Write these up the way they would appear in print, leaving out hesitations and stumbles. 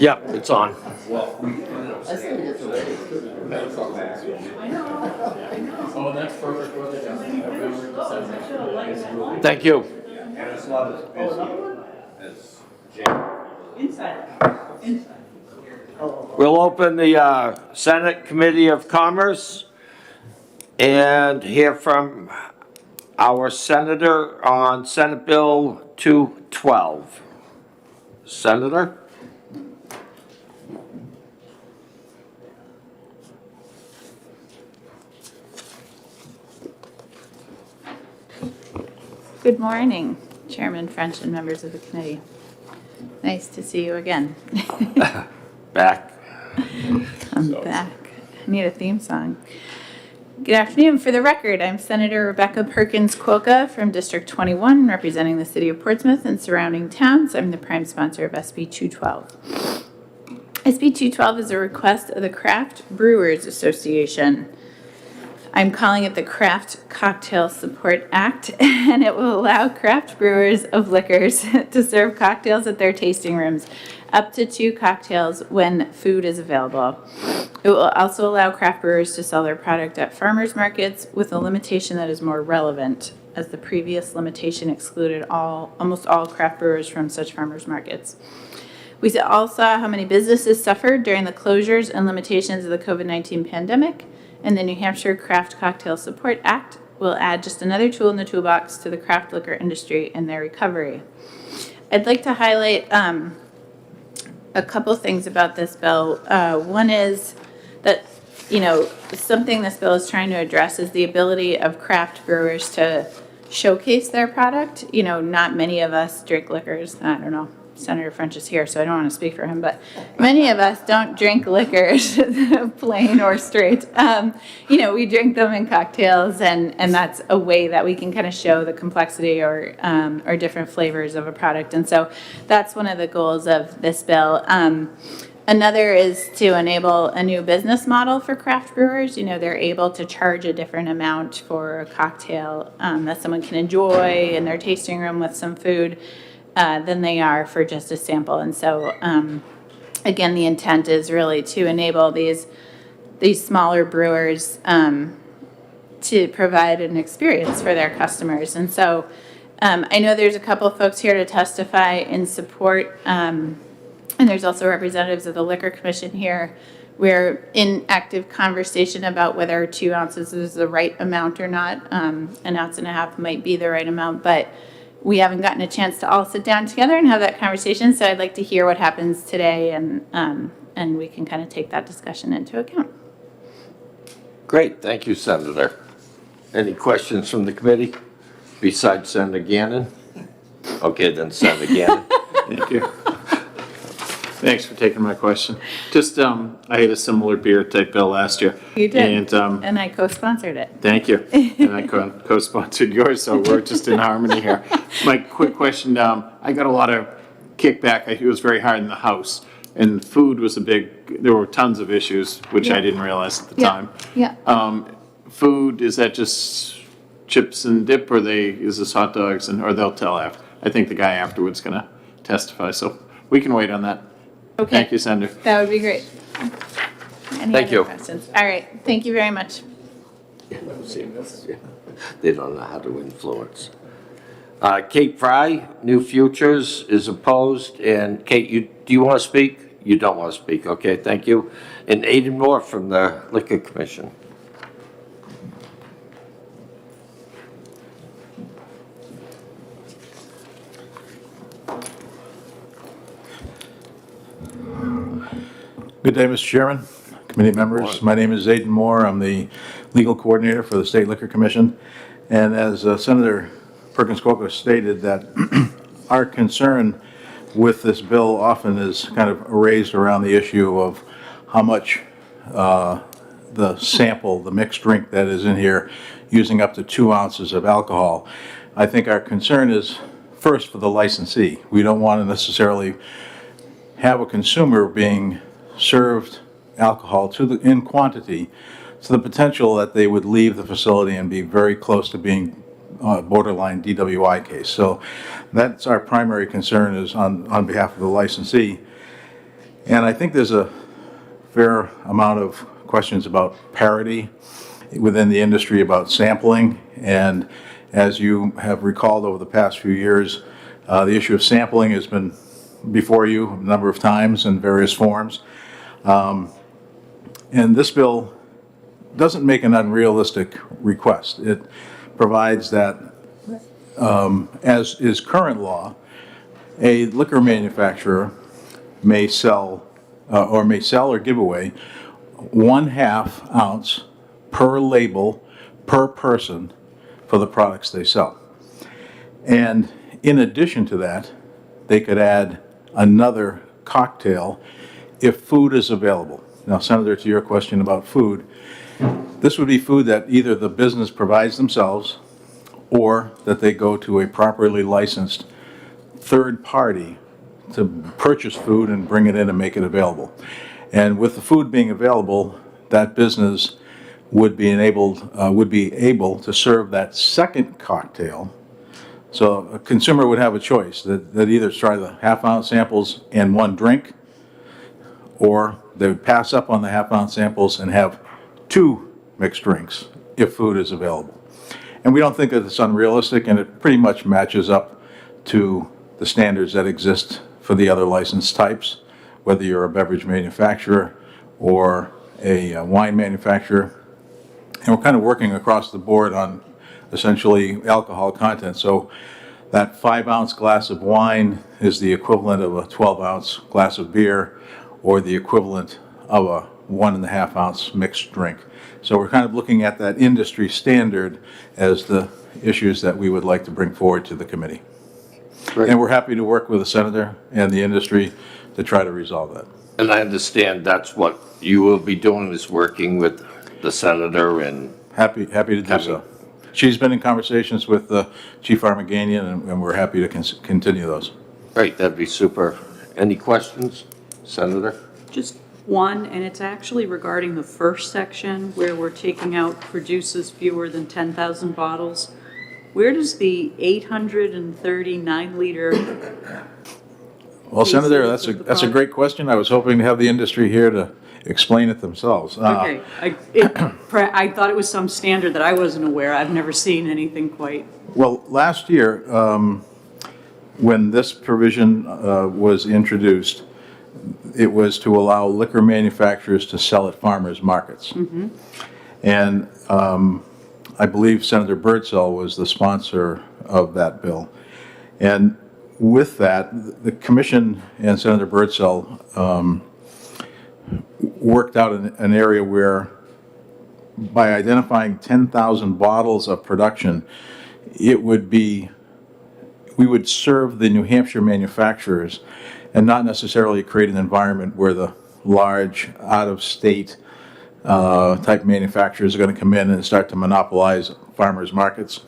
Yep, it's on. Oh, that's perfect. Thank you. And it's not as busy as January. Inside. We'll open the Senate Committee of Commerce and hear from our senator on Senate Bill 212. Senator? Good morning, Chairman French and members of the committee. Nice to see you again. Back. I'm back. I need a theme song. Good afternoon. For the record, I'm Senator Rebecca Perkins Quokka from District 21, representing the city of Portsmouth and surrounding towns. I'm the prime sponsor of SB 212. SB 212 is a request of the Craft Brewers Association. I'm calling it the Craft Cocktail Support Act, and it will allow craft brewers of liquors to serve cocktails at their tasting rooms, up to 2 cocktails when food is available. It will also allow craft brewers to sell their product at farmers markets with a limitation that is more relevant, as the previous limitation excluded almost all craft brewers from such farmers markets. We all saw how many businesses suffered during the closures and limitations of the COVID-19 pandemic, and the New Hampshire Craft Cocktail Support Act will add just another tool in the toolbox to the craft liquor industry and their recovery. I'd like to highlight a couple things about this bill. One is that, something this bill is trying to address is the ability of craft brewers to showcase their product. Not many of us drink liquors. I don't know. Senator French is here, so I don't want to speak for him, but many of us don't drink liquors plain or straight. We drink them in cocktails, and that's a way that we can kind of show the complexity or different flavors of a product. And so that's one of the goals of this bill. Another is to enable a new business model for craft brewers. They're able to charge a different amount for a cocktail that someone can enjoy in their tasting room with some food than they are for just a sample. And so, again, the intent is really to enable these smaller brewers to provide an experience for their customers. And so I know there's a couple of folks here to testify in support, and there's also representatives of the Liquor Commission here. We're in active conversation about whether 2 ounces is the right amount or not. 1.5 ounces might be the right amount, but we haven't gotten a chance to all sit down together and have that conversation, so I'd like to hear what happens today, and we can kind of take that discussion into account. Great, thank you, Senator. Any questions from the committee besides Senator Gannon? Okay, then Senator Gannon. Thank you. Thanks for taking my question. Just, I had a similar beer type bill last year. You did, And, and I co-sponsored it. thank you. And I co-sponsored yours, so we're just in harmony here. My quick question, I got a lot of kickback. It was very hard in the House. And food was there were tons of issues, which I didn't realize at the time. Yeah. Food, is that just chips and dip, or is this hot dogs, or they'll tell after? I think the guy afterwards going to testify, so we can wait on that. Okay. Thank you, Senator. That would be great. Any Thank other you. questions? All right. Thank you very much. They don't know how to influence. Kate Fry, New Futures, is opposed. And Kate, do you want to speak? You don't want to speak. Okay, thank you. And Aidan Moore from the Liquor Commission. Good day, Mr. Chairman, committee members. My name is Aidan Moore. I'm the legal coordinator for the State Liquor Commission. And as Senator Perkins Quokka stated, that our concern with this bill often is kind of raised around the issue of how much the sample, the mixed drink that is in here, using up to 2 ounces of alcohol. I think our concern is first for the licensee. We don't want to necessarily have a consumer being served alcohol in quantity to the potential that they would leave the facility and be very close to being borderline DWI case. So that's our primary concern, is on behalf of the licensee. And I think there's a fair amount of questions about parity within the industry about sampling. And as you have recalled over the past few years, the issue of sampling has been before you a number of times in various forms. And this bill doesn't make an unrealistic request. It provides that, as is current law, a liquor manufacturer may sell or give away 1/2 ounce per label per person for the products they sell. And in addition to that, they could add another cocktail if food is available. Now, Senator, to your question about food, this would be food that either the business provides themselves or that they go to a properly licensed third party to purchase food and bring it in and make it available. And with the food being available, that business would be able to serve that second cocktail. So a consumer would have a choice that either try the 1/2 ounce samples and one drink, or they would pass up on the 1/2 ounce samples and have 2 mixed drinks if food is available. And we don't think that it's unrealistic, and it pretty much matches up to the standards that exist for the other license types, whether you're a beverage manufacturer or a wine manufacturer. And we're kind of working across the board on essentially alcohol content. So that 5 ounce glass of wine is the equivalent of a 12 ounce glass of beer, or the equivalent of a 1.5 ounce mixed drink. So we're kind of looking at that industry standard as the issues that we would like to bring forward to the committee. Great. And we're happy to work with the senator and the industry to try to resolve that. And I understand that's what you will be doing, is working with the senator and... Happy to do so. She's been in conversations with Chief Armaganian, and we're happy to continue those. Great, that'd be super. Any questions, Senator? Just one, and it's actually regarding the first section where we're taking out produces fewer than 10,000 bottles. Where does the 839 liter? Well, Senator, that's a great question. I was hoping to have the industry here to explain it themselves. Okay, I thought it was some standard that I wasn't aware. I've never seen anything quite. Well, last year, when this provision was introduced, it was to allow liquor manufacturers to sell at farmers markets. Mm-hmm. And I believe Senator Birdsell was the sponsor of that bill. And with that, the commission and Senator Birdsell worked out an area where, by identifying 10,000 bottles of production, we would serve the New Hampshire manufacturers and not necessarily create an environment where the large out-of-state type manufacturers are going to come in and start to monopolize farmers markets.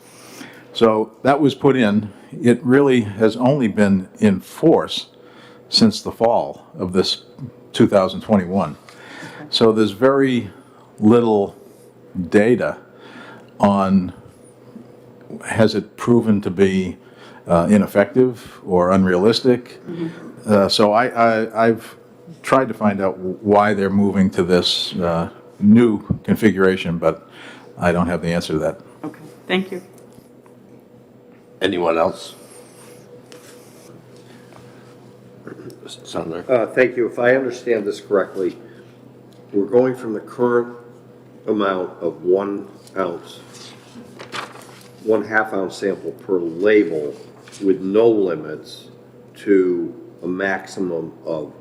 So that was put in. It really has only been in force since the fall of this 2021. So there's very little data on, has it proven to be ineffective or unrealistic? Mm-hmm. So I've tried to find out why they're moving to this new configuration, but I don't have the answer to that. Okay, thank you. Anyone else? Senator? Thank you. If I understand this correctly, we're going from the current amount of 1 ounce, 1/2 ounce sample per label with no limits to a maximum of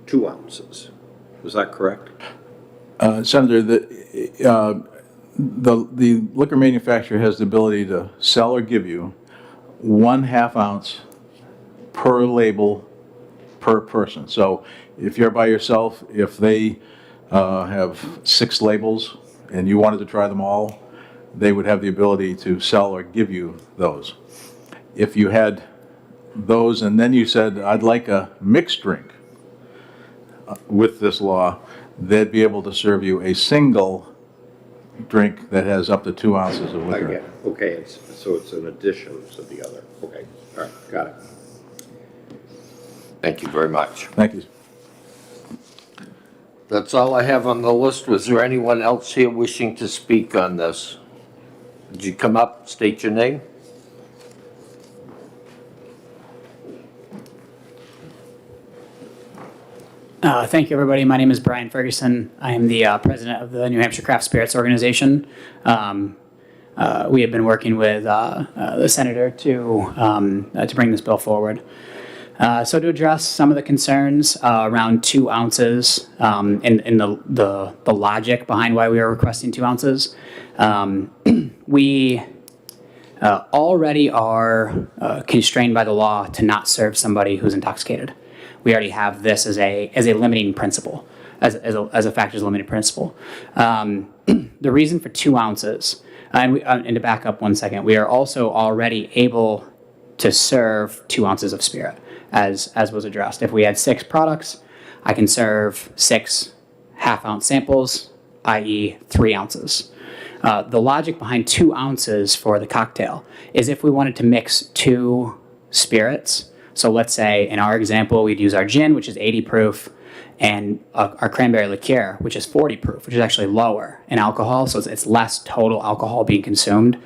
2 ounces. Is that correct? Senator, the liquor manufacturer has the ability to sell or give you 1/2 ounce per label per person. So if you're by yourself, if they have 6 labels and you wanted to try them all, they would have the ability to sell or give you those. If you had those and then you said, I'd like a mixed drink with this law, they'd be able to serve you a single drink that has up to 2 ounces of I liquor. get it. Okay, so it's an addition to the other. Okay, all right, got it. Thank you very much. Thank you. That's all I have on the list. Was there anyone else here wishing to speak on this? Did you come up, state your name? Thank you, everybody. My name is Brian Ferguson. I am the president of the New Hampshire Craft Spirits Organization. We have been working with the senator to bring this bill forward. So to address some of the concerns around 2 ounces and the logic behind why we are requesting 2 ounces, we already are constrained by the law to not serve somebody who's intoxicated. We already have this as a limiting principle, as a factors limiting principle. The reason for 2 ounces, and to back up 1 second, we are also already able to serve 2 ounces of spirit, as was addressed. If we had 6 products, I can serve 6 half-ounce samples, i.e. 3 ounces. The logic behind 2 ounces for the cocktail is if we wanted to mix 2 spirits. So let's say in our example, we'd use our gin, which is 80 proof, and our cranberry liqueur, which is 40 proof, which is actually lower in alcohol. So it's less total alcohol being consumed.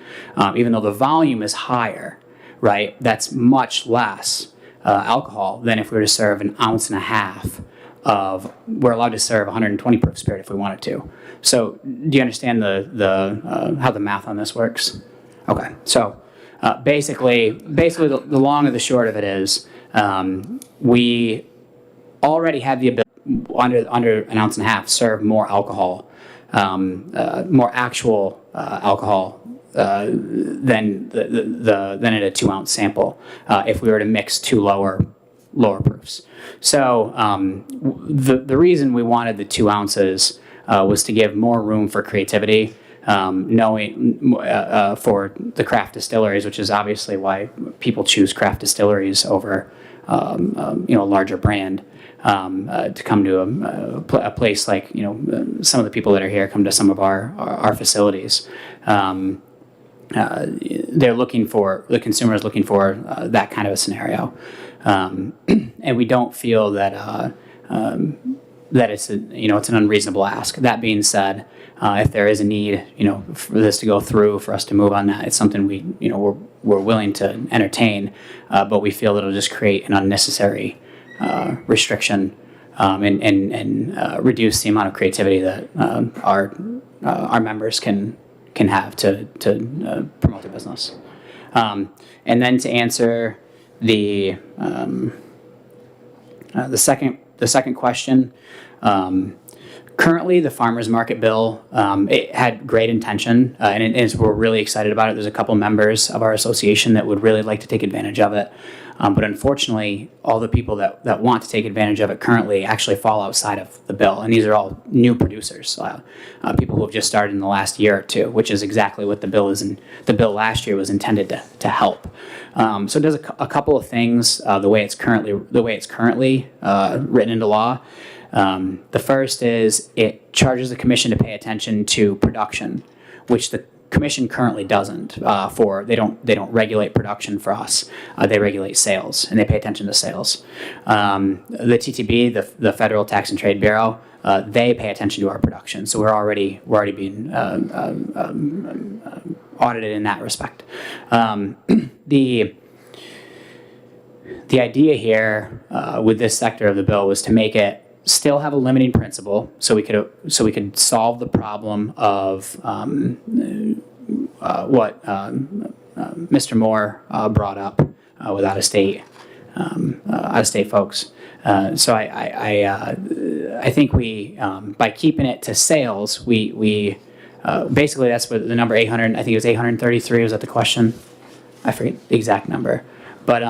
Even though the volume is higher, right? That's much less alcohol than if we were to serve 1.5 ounces of, we're allowed to serve 120 proof spirit if we wanted to. So do you understand how the math on this works? Okay, so basically the long and the short of it is we already have the ability under 1.5 ounces serve more alcohol, more actual alcohol than in a 2 ounce sample if we were to mix 2 lower proofs. So the reason we wanted the 2 ounces was to give more room for creativity, knowing for the craft distilleries, which is obviously why people choose craft distilleries over a larger brand. To come to a place like, some of the people that are here come to some of our facilities. They're looking for, the consumer is looking for that kind of a scenario. And we don't feel that that it's an unreasonable ask. That being said, if there is a need, for this to go through, for us to move on that, it's something we're willing to entertain, but we feel it'll just create an unnecessary restriction and reduce the amount of creativity that our members can have to promote their business. And then to answer the second question, currently the farmers market bill, it had great intention, and we're really excited about it. There's a couple members of our association that would really like to take advantage of it. But unfortunately, all the people that want to take advantage of it currently actually fall outside of the bill. And these are all new producers, people who have just started in the last year or two, which is exactly what the bill is. And the bill last year was intended to help. So it does a couple of things the way it's currently written into law. The first is it charges the commission to pay attention to production, which the commission currently doesn't. They don't regulate production for us. They regulate sales, and they pay attention to sales. The TTB, the Federal Tax and Trade Bureau, they pay attention to our production. So we're already being audited in that respect. The idea here with this sector of the bill was to make it still have a limiting principle, so we could solve the problem of what Mr. Moore brought up with out-of-state folks. So I think we by keeping it to sales, we basically that's what the number 800. I think it was 833. Was that the question? I forget the exact number, but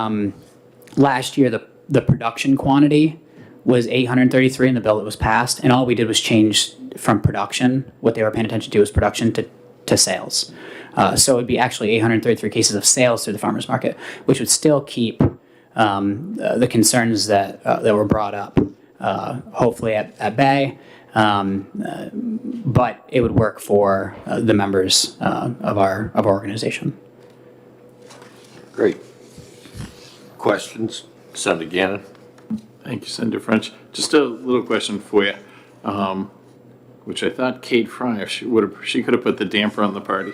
last year the production quantity was 833 in the bill that was passed, and all we did was change from production. What they were paying attention to was production to sales. So it would be actually 833 cases of sales through the farmers market, which would still keep the concerns that were brought up, hopefully at bay, but it would work for the members of our organization. Great. Questions? Senator Gannon? Thank you, Senator French. Just a little question for you. which I thought Kate Fryer, she could have put the damper on the party,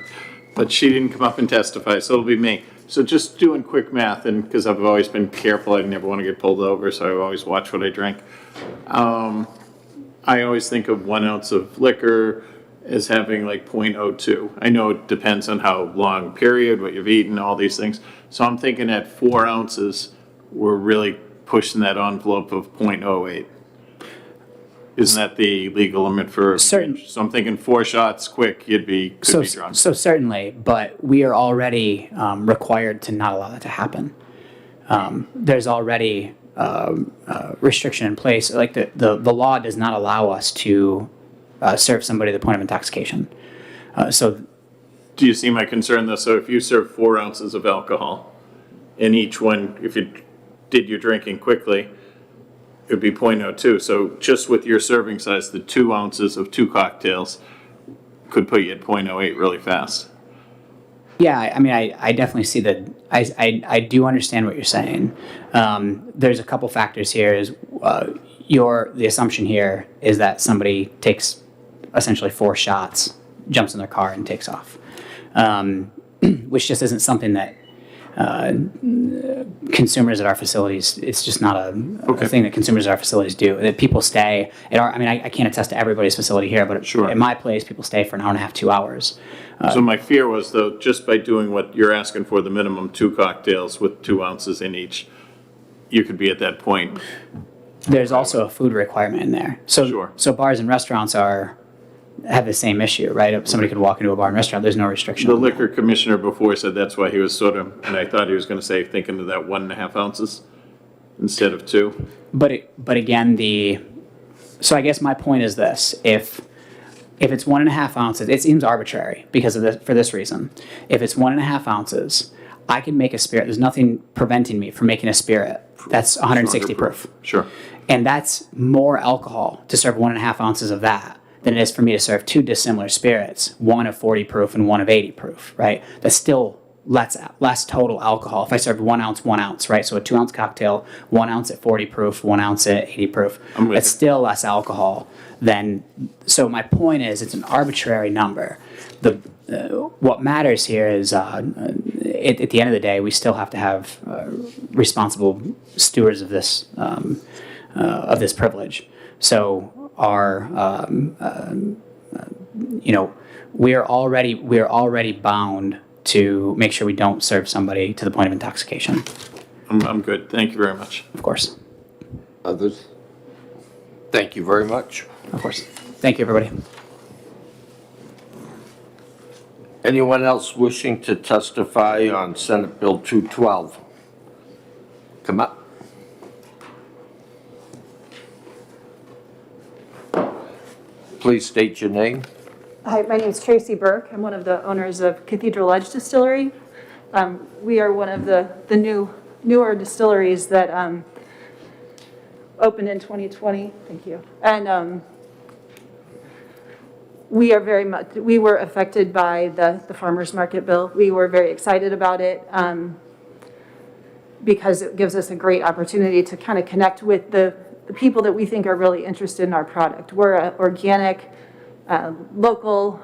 but she didn't come up and testify, so it'll be me. So just doing quick math, and because I've always been careful, I never want to get pulled over, so I always watch what I drink. I always think of 1 ounce of liquor as having like 0.02. I know it depends on how long period, what you've eaten, all these things. So I'm thinking at 4 ounces, we're really pushing that envelope of 0.08. Isn't that the legal limit for? Certain- So I'm thinking 4 shots quick, could be drunk. So certainly, but we are already required to not allow that to happen. There's already restriction in place. Like the law does not allow us to serve somebody at the point of intoxication. So Do you see my concern though? So if you serve 4 ounces of alcohol, and each one, if you did your drinking quickly, it would be 0.02. So just with your serving size, the 2 ounces of 2 cocktails could put you at 0.08 really fast. yeah, I mean, I definitely see that. I do understand what you're saying. There's a couple factors here. Is the assumption here is that somebody takes essentially 4 shots, jumps in their car, and takes off, which just isn't something that consumers at our facilities. It's just not a thing that consumers at our facilities do. That people stay at our. I mean, I can't attest to everybody's facility here, but Sure. at my place, people stay for an hour and a half, 2 hours. So my fear was though, just by doing what you're asking for, the minimum 2 cocktails with 2 ounces in each, you could be at that point. There's also a food requirement in there. Sure. So bars and restaurants have the same issue, right? If somebody could walk into a bar and restaurant, there's no restriction. The on that. liquor commissioner before said that's why he was sort of, and I thought he was going to say thinking of that 1.5 ounces instead of 2. But again, so I guess my point is this: if it's 1.5 ounces, it seems arbitrary because of this, for this reason. If it's 1.5 ounces, I can make a spirit. There's nothing preventing me from making a spirit that's 160 proof. Sure. And that's more alcohol to serve 1.5 ounces of that than it is for me to serve 2 dissimilar spirits, one of 40 proof and one of 80 proof, right? That's still less total alcohol. If I served 1 ounce, right? So a 2 ounce cocktail, 1 ounce at 40 proof, 1 ounce at 80 proof. I'm with It's you. still less alcohol than, so my point is it's an arbitrary number. What matters here is at the end of the day, we still have to have responsible stewards of this privilege. So we are already bound to make sure we don't serve somebody to the point of intoxication. I'm good. Thank you very much. Of course. Others? Thank you very much. Of course. Thank you, everybody. Anyone else wishing to testify on Senate Bill 212? Come up. Please state your name. Hi, my name is Tracy Burke. I'm one of the owners of Cathedral Distillery. We are one of the newer distilleries that opened in 2020. Thank you. And we were affected by the farmers market bill. We were very excited about it because it gives us a great opportunity to kind of connect with the people that we think are really interested in our product. We're an organic, local,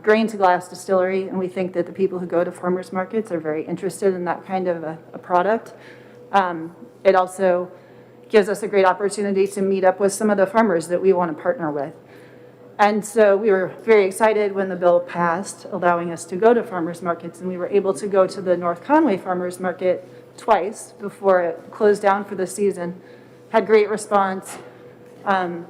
grain to glass distillery, and we think that the people who go to farmers markets are very interested in that kind of a product. It also gives us a great opportunity to meet up with some of the farmers that we want to partner with. And so we were very excited when the bill passed, allowing us to go to farmers markets, and we were able to go to the North Conway Farmers Market twice before it closed down for the season. Had great response. Got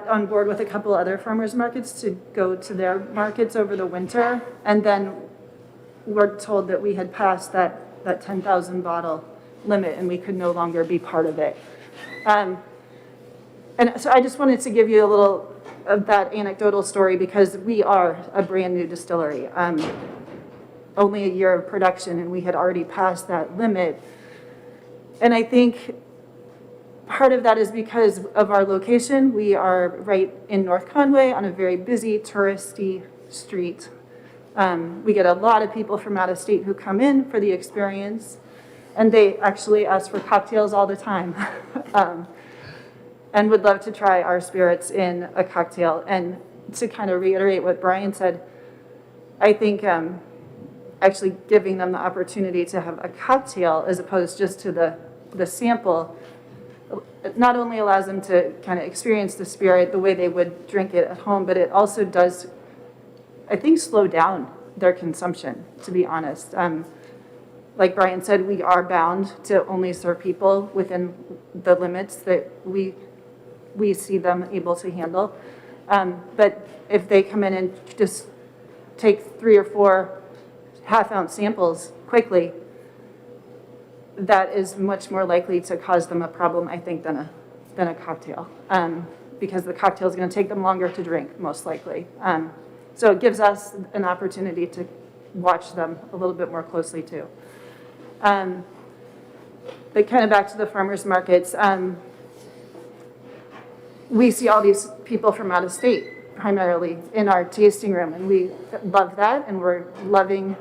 on board with a couple other farmers markets to go to their markets over the winter, and then we're told that we had passed that 10,000 bottle limit and we could no longer be part of it. And so I just wanted to give you a little of that anecdotal story because we are a brand new distillery. Only a year of production and we had already passed that limit. And I think part of that is because of our location. We are right in North Conway on a very busy touristy street. We get a lot of people from out of state who come in for the experience, and they actually ask for cocktails all the time. and would love to try our spirits in a cocktail. And to kind of reiterate what Brian said, I think actually giving them the opportunity to have a cocktail as opposed just to the sample, it not only allows them to kind of experience the spirit the way they would drink it at home, but it also does, I think, slow down their consumption, to be honest. Like Brian said, we are bound to only serve people within the limits that we see them able to handle. But if they come in and just take 3 or 4 half-ounce samples quickly, that is much more likely to cause them a problem, I think, than a cocktail, because the cocktail is going to take them longer to drink, most likely. So it gives us an opportunity to watch them a little bit more closely, too. But kind of back to the farmers markets, we see all these people from out of state primarily in our tasting room, and we love that, and we're loving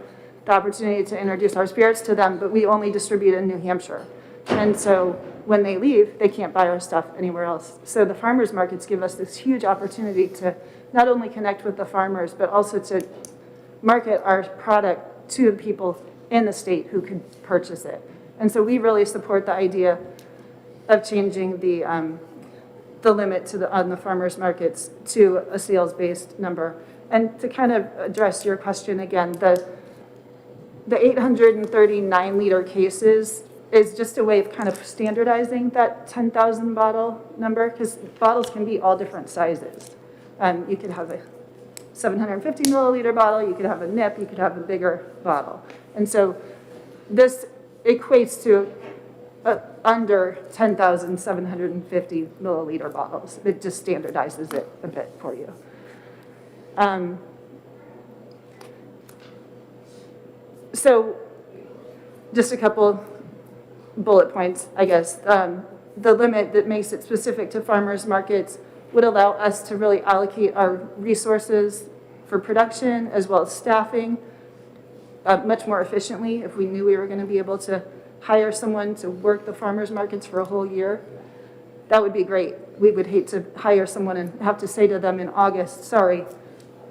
the opportunity to introduce our spirits to them, but we only distribute in New Hampshire. And so when they leave, they can't buy our stuff anywhere else. So the farmers markets give us this huge opportunity to not only connect with the farmers, but also to market our product to the people in the state who could purchase it. And so we really support the idea of changing the limit on the farmers markets to a sales-based number. And to kind of address your question again, the 839-liter cases is just a way of kind of standardizing that 10,000 bottle number, because bottles can be all different sizes. You could have a 750 milliliter bottle, you could have a nip, you could have a bigger bottle. And so this equates to under 10,750 milliliter bottles. It just standardizes it a bit for you. So just a couple bullet points, I guess. The limit that makes it specific to farmers markets would allow us to really allocate our resources for production as well as staffing much more efficiently. If we knew we were going to be able to hire someone to work the farmers markets for a whole year, that would be great. We would hate to hire someone and have to say to them in August, sorry,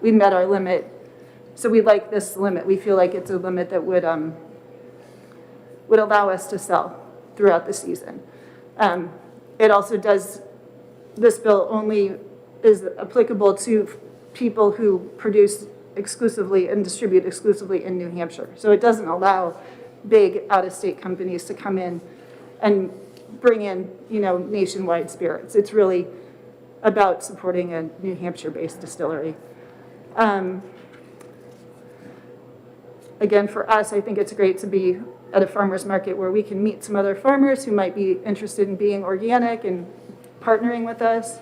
we met our limit. So we like this limit. We feel like it's a limit that would allow us to sell throughout the season. It also does, this bill only is applicable to people who produce exclusively and distribute exclusively in New Hampshire. So it doesn't allow big out-of-state companies to come in and bring in, nationwide spirits. It's really about supporting a New Hampshire-based distillery. Again, for us, I think it's great to be at a farmer's market where we can meet some other farmers who might be interested in being organic and partnering with us.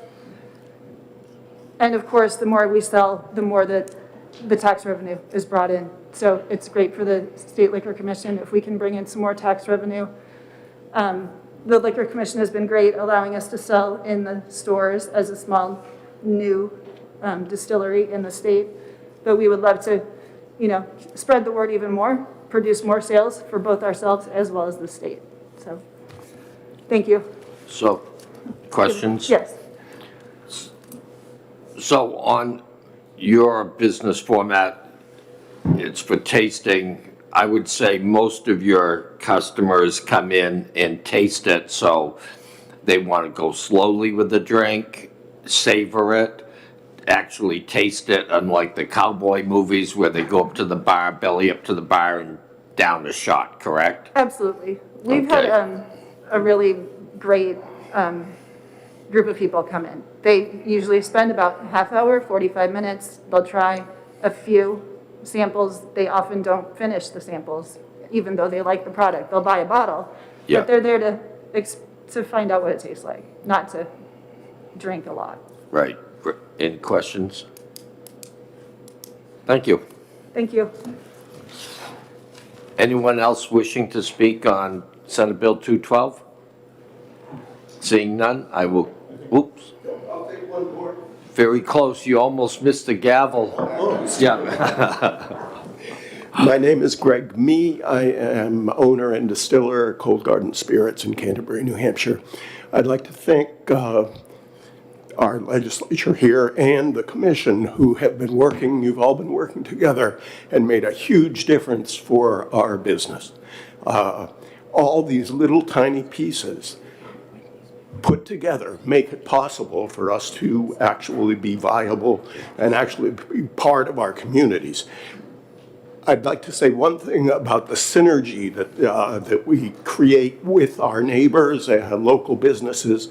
And of course, the more we sell, the more that the tax revenue is brought in. So it's great for the State Liquor Commission if we can bring in some more tax revenue. The Liquor Commission has been great, allowing us to sell in the stores as a small new distillery in the state. But we would love to, spread the word even more, produce more sales for both ourselves as well as the state. So, thank you. So, questions? Yes. So on your business format, it's for tasting. I would say most of your customers come in and taste it, so they want to go slowly with the drink, savor it, actually taste it, unlike the cowboy movies where they go up to the bar, belly up to the bar, and down a shot, correct? Absolutely. We've had a really great group of people come in. They usually spend about half hour, 45 minutes. They'll try a few samples. They often don't finish the samples, even though they like the product. They'll buy a bottle, but they're there to find out what it tastes like, not to drink a lot. Right. Any questions? Thank you. Thank you. Anyone else wishing to speak on Senate Bill 212? Seeing none, I will, oops. I'll take one more. Very close, you almost missed the gavel. Yeah. My name is Greg Mee. I am owner and distiller at Cold Garden Spirits in Canterbury, New Hampshire. I'd like to thank our legislature here and the commission who have been working, you've all been working together and made a huge difference for our business. All these little tiny pieces put together make it possible for us to actually be viable and actually be part of our communities. I'd like to say one thing about the synergy that we create with our neighbors and local businesses.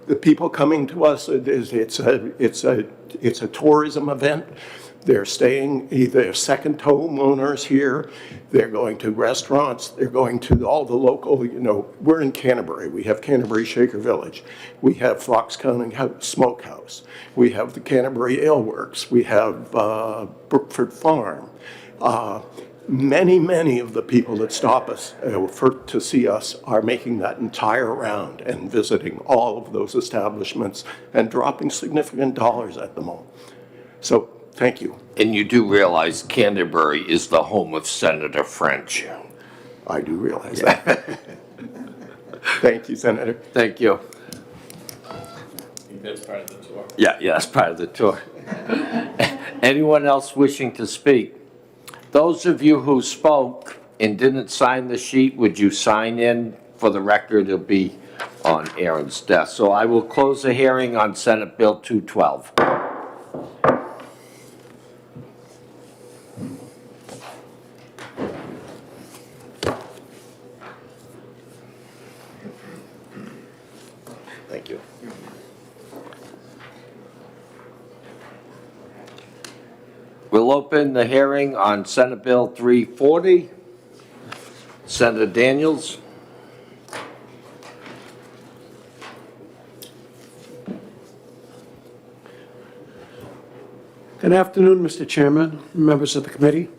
The people coming to us, it's a tourism event. They're staying, either second homeowners here, they're going to restaurants, they're going to all the local, we're in Canterbury. We have Canterbury Shaker Village. We have Fox County Smokehouse. We have the Canterbury Ale Works. We have Brookford Farm. Many of the people that stop us to see us are making that entire round and visiting all of those establishments and dropping significant dollars at them all. So, thank you. And you do realize Canterbury is the home of Senator French. I do realize that. Thank you, Senator. Thank you. I think that's part of the tour. Yeah, that's part of the tour. Anyone else wishing to speak? Those of you who spoke and didn't sign the sheet, would you sign in for the record? It'll be on Aaron's desk. So I will close the hearing on Senate Bill 212. Thank you. We'll open the hearing on Senate Bill 340. Senator Daniels. Good afternoon, Mr. Chairman, members of the committee.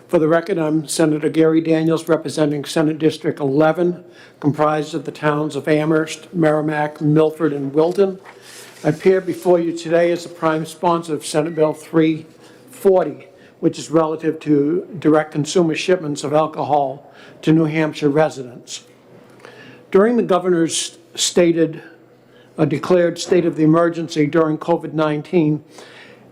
For the record, I'm Senator Gary Daniels, representing Senate District 11, comprised of the towns of Amherst, Merrimack, Milford, and Wilton. I appear before you today as a prime sponsor of Senate Bill 340, which is relative to direct consumer shipments of alcohol to New Hampshire residents. During the governor's declared state of the emergency during COVID-19,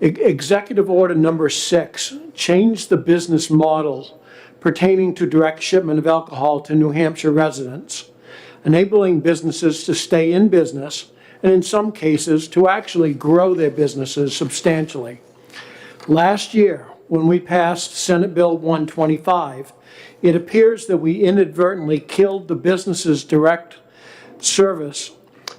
Executive Order Number 6 changed the business model pertaining to direct shipment of alcohol to New Hampshire residents, enabling businesses to stay in business and in some cases to actually grow their businesses substantially. Last year, when we passed Senate Bill 125, it appears that we inadvertently killed the business's direct service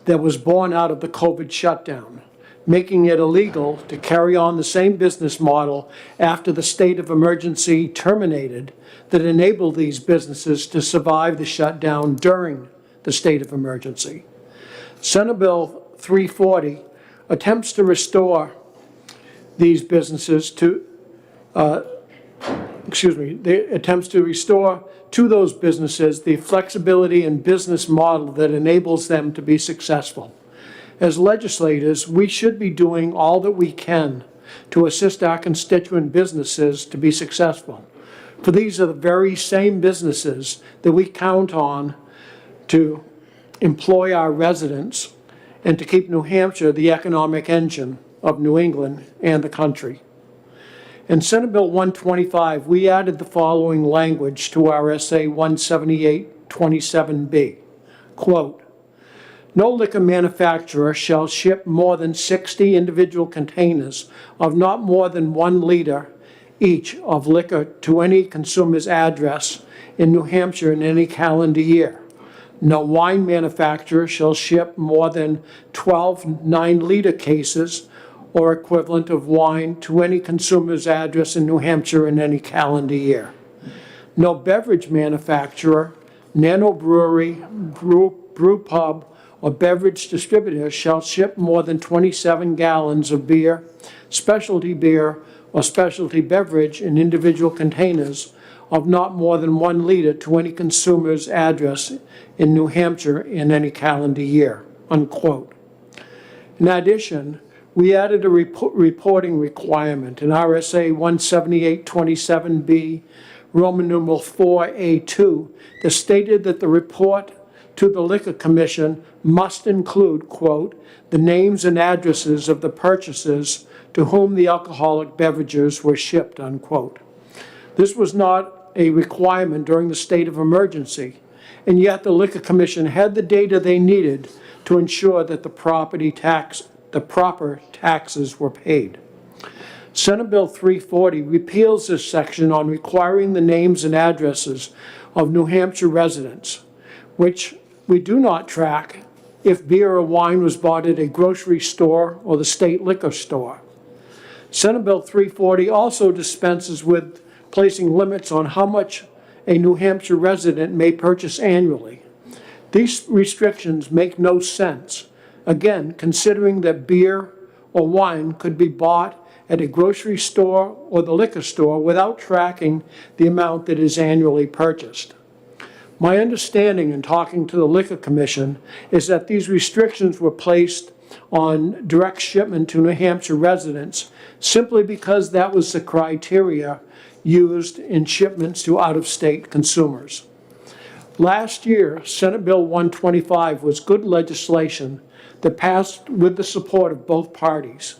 that was born out of the COVID shutdown, making it illegal to carry on the same business model after the state of emergency terminated that enabled these businesses to survive the shutdown during the state of emergency. Senate Bill 340 attempts to restore these businesses to, attempts to restore to those businesses the flexibility and business model that enables them to be successful. As legislators, we should be doing all that we can to assist our constituent businesses to be successful. For these are the very same businesses that we count on to employ our residents and to keep New Hampshire the economic engine of New England and the country. In Senate Bill 125, we added the following language to our SA 178-27B. Quote, "No liquor manufacturer shall ship more than 60 individual containers of not more than 1 liter each of liquor to any consumer's address in New Hampshire in any calendar year. No wine manufacturer shall ship more than 12 9-liter cases or equivalent of wine to any consumer's address in New Hampshire in any calendar year. No beverage manufacturer, nano-brewery, brew pub, or beverage distributor shall ship more than 27 gallons of beer, or specialty beverage in individual containers of not more than 1 liter to any consumer's address in New Hampshire in any calendar year," unquote. In addition, we added a reporting requirement in RSA 178-27B, Roman numeral 4A2, that stated that the report to the Liquor Commission must include, quote, "the names and addresses of the purchasers to whom the alcoholic beverages were shipped," unquote. This was not a requirement during the state of emergency, and yet the Liquor Commission had the data they needed to ensure that the proper taxes were paid. Senate Bill 340 repeals this section on requiring the names and addresses of New Hampshire residents, which we do not track if beer or wine was bought at a grocery store or the state liquor store. Senate Bill 340 also dispenses with placing limits on how much a New Hampshire resident may purchase annually. These restrictions make no sense, again, considering that beer or wine could be bought at a grocery store or the liquor store without tracking the amount that is annually purchased. My understanding in talking to the Liquor Commission is that these restrictions were placed on direct shipment to New Hampshire residents simply because that was the criteria used in shipments to out-of-state consumers. Last year, Senate Bill 125 was good legislation that passed with the support of both parties,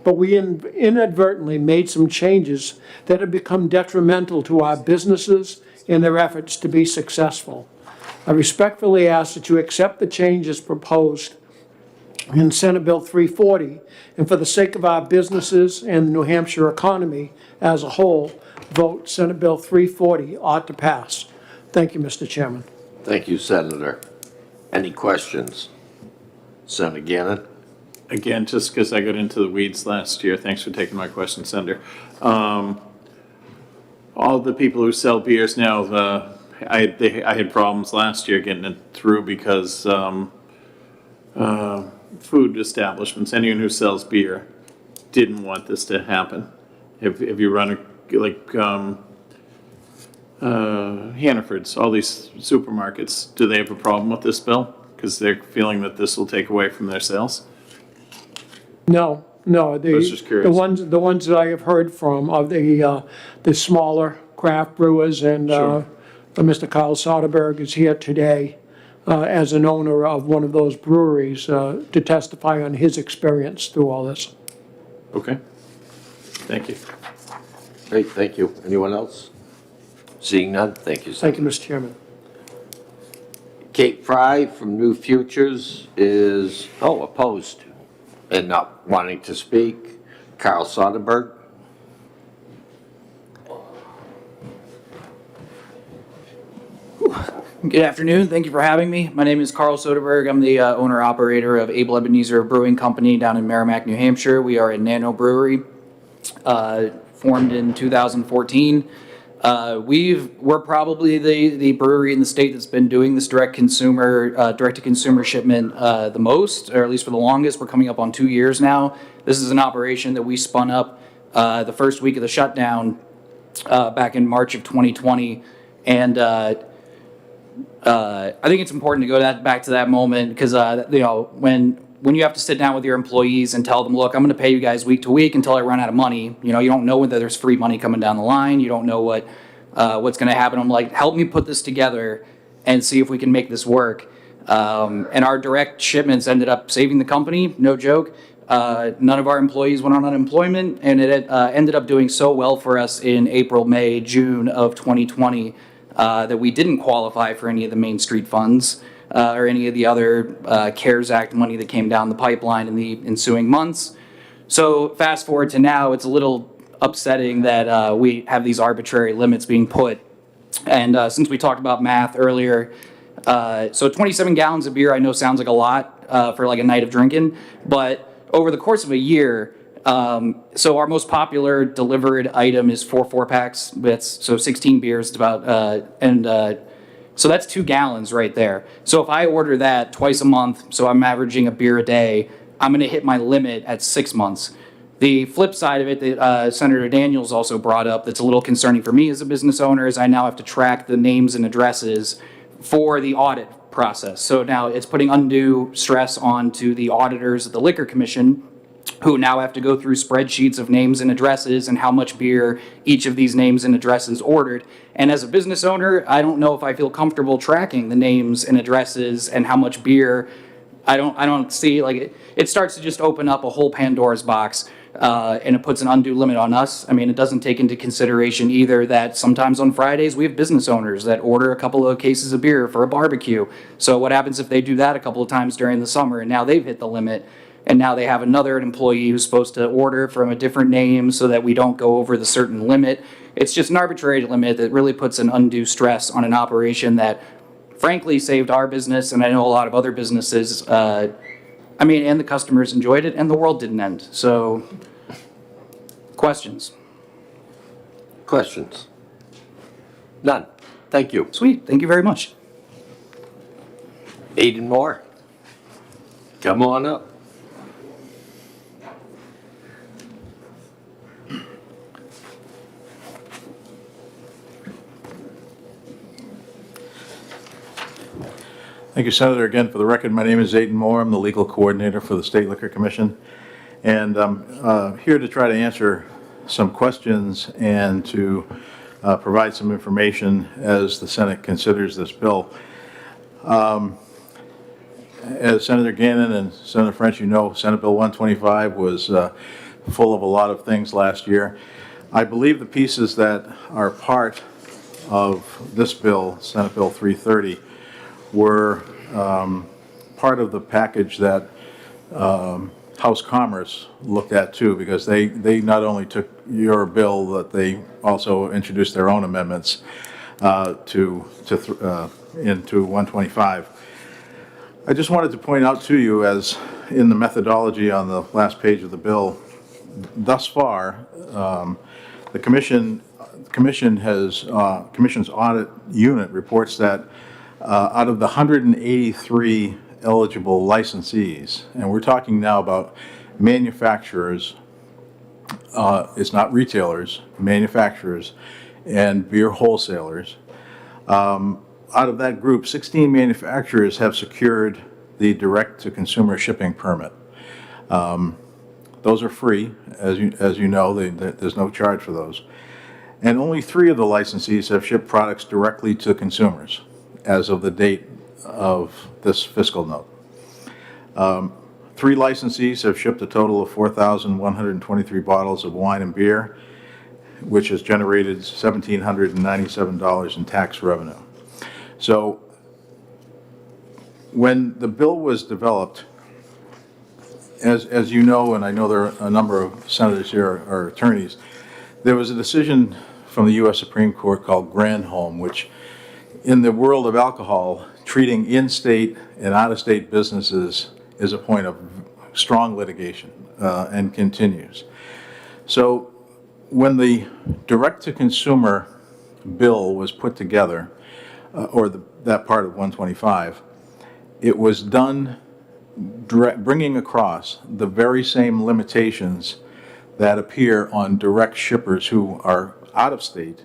but we inadvertently made some changes that have become detrimental to our businesses in their efforts to be successful. I respectfully ask that you accept the changes proposed in Senate Bill 340, and for the sake of our businesses and the New Hampshire economy as a whole, vote Senate Bill 340 ought to pass. Thank you, Mr. Chairman. Thank you, Senator. Any questions? Senator Gannon? Again, just because I got into the weeds last year, thanks for taking my question, Senator. All the people who sell beers now, I had problems last year getting it through because food establishments, anyone who sells beer, didn't want this to happen. If you run Hannaford's, all these supermarkets, do they have a problem with this bill? Because they're feeling that this will take away from their sales? No. was just curious. The ones that I have heard from are the smaller craft brewers, and Sure. Mr. Carl Soderberg is here today as an owner of one of those breweries to testify on his experience through all this. Okay. Thank you. Great, thank you. Anyone else? Seeing none, thank you, Thank Senator. you, Mr. Chairman. Kate Fry from New Futures is, opposed and not wanting to speak. Carl Soderberg. Good afternoon. Thank you for having me. My name is Carl Soderberg. I'm the owner-operator of Abel Ebenezer Brewing Company down in Merrimack, New Hampshire. We are a nano brewery, formed in 2014. We're probably the brewery in the state that's been doing this direct-to-consumer shipment the most, or at least for the longest. We're coming up on 2 years now. This is an operation that we spun up the first week of the shutdown back in March of 2020, and I think it's important to go back to that moment because when you have to sit down with your employees and tell them, look, I'm going to pay you guys week to week until I run out of money. You don't know whether there's free money coming down the line. You don't know what's going to happen. I'm like, help me put this together and see if we can make this work. And our direct shipments ended up saving the company, no joke. None of our employees went on unemployment, and it ended up doing so well for us in April, May, June of 2020 that we didn't qualify for any of the Main Street funds or any of the other CARES Act money that came down the pipeline in the ensuing months. So fast forward to now, it's a little upsetting that we have these arbitrary limits being put. And since we talked about math earlier, so 27 gallons of beer I know sounds like a lot for like a night of drinking, but over the course of a year, so our most popular delivered item is 4 4-packs. So 16 beers, it's about, so that's 2 gallons right there. So if I order that twice a month, so I'm averaging a beer a day, I'm going to hit my limit at 6 months. The flip side of it that Senator Daniels also brought up that's a little concerning for me as a business owner is I now have to track the names and addresses for the audit process. So now it's putting undue stress onto the auditors of the Liquor Commission who now have to go through spreadsheets of names and addresses and how much beer each of these names and addresses ordered. And as a business owner, I don't know if I feel comfortable tracking the names and addresses and how much beer. I don't see, like, it starts to just open up a whole Pandora's box, and it puts an undue limit on us. I mean, it doesn't take into consideration either that sometimes on Fridays we have business owners that order a couple of cases of beer for a barbecue. So what happens if they do that a couple of times during the summer and now they've hit the limit? And now they have another employee who's supposed to order from a different name so that we don't go over the certain limit. It's just an arbitrary limit that really puts an undue stress on an operation that frankly saved our business, and I know a lot of other businesses, and the customers enjoyed it, and the world didn't end. So, questions? Questions? None. Thank you. Sweet, thank you very much. Aiden Moore, come on up. Thank you, Senator. Again, for the record, my name is Aiden Moore. I'm the legal coordinator for the State Liquor Commission. And I'm here to try to answer some questions and to provide some information as the Senate considers this bill. As Senator Gannon and Senator French, you know, Senate Bill 125 was full of a lot of things last year. I believe the pieces that are part of this bill, Senate Bill 330, were part of the package that House Commerce looked at too, because they not only took your bill, but they also introduced their own amendments into 125. I just wanted to point out to you, as in the methodology on the last page of the bill, thus far, the commission's audit unit reports that out of the 183 eligible licensees, and we're talking now about manufacturers, it's not retailers, manufacturers and beer wholesalers. Out of that group, 16 manufacturers have secured the direct-to-consumer shipping permit. Those are free, as you know, there's no charge for those. And only 3 of the licensees have shipped products directly to consumers as of the date of this fiscal note. 3 licensees have shipped a total of 4,123 bottles of wine and beer, which has generated $1,797 in tax revenue. So when the bill was developed, as you know, and I know there are a number of senators here are attorneys, there was a decision from the U.S. Supreme Court called Granholm, which in the world of alcohol, treating in-state and out-of-state businesses is a point of strong litigation and continues. So when the direct-to-consumer bill was put together, that part of 125, it was done bringing across the very same limitations that appear on direct shippers who are out of state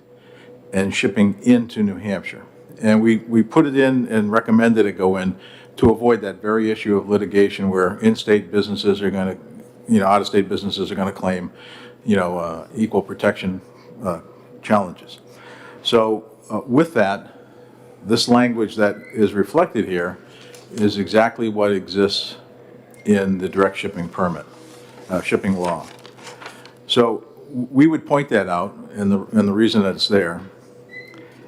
and shipping into New Hampshire. And we put it in and recommended it go in to avoid that very issue of litigation where in-state businesses are going to, out-of-state businesses are going to claim, equal protection challenges. So with that, this language that is reflected here is exactly what exists in the direct shipping permit, shipping law. So we would point that out and the reason that it's there.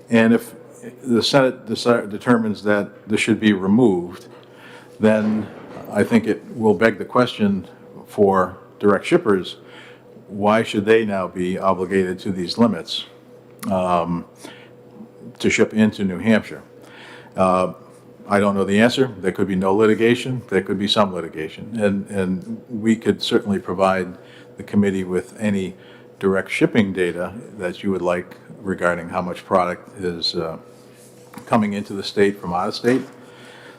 And if the Senate determines that this should be removed, then I think it will beg the question for direct shippers, why should they now be obligated to these limits to ship into New Hampshire? I don't know the answer. There could be no litigation. There could be some litigation. And we could certainly provide the committee with any direct shipping data that you would like regarding how much product is coming into the state from out of state.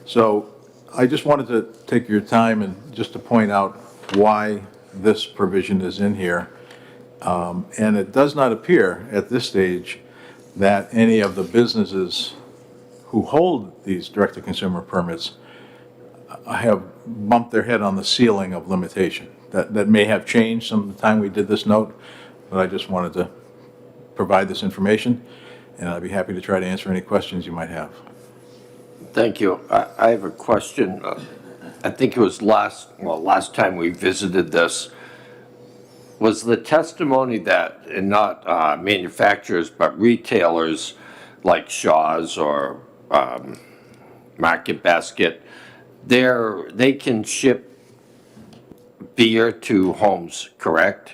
So I just wanted to take your time and just to point out why this provision is in here. And it does not appear at this stage that any of the businesses who hold these direct-to-consumer permits have bumped their head on the ceiling of limitation. That may have changed some of the time we did this note, but I just wanted to provide this information, and I'd be happy to try to answer any questions you might have. Thank you. I have a question. I think it was last time we visited this, was the testimony that, and not manufacturers, but retailers like Shaw's or Market Basket, they can ship beer to homes, correct?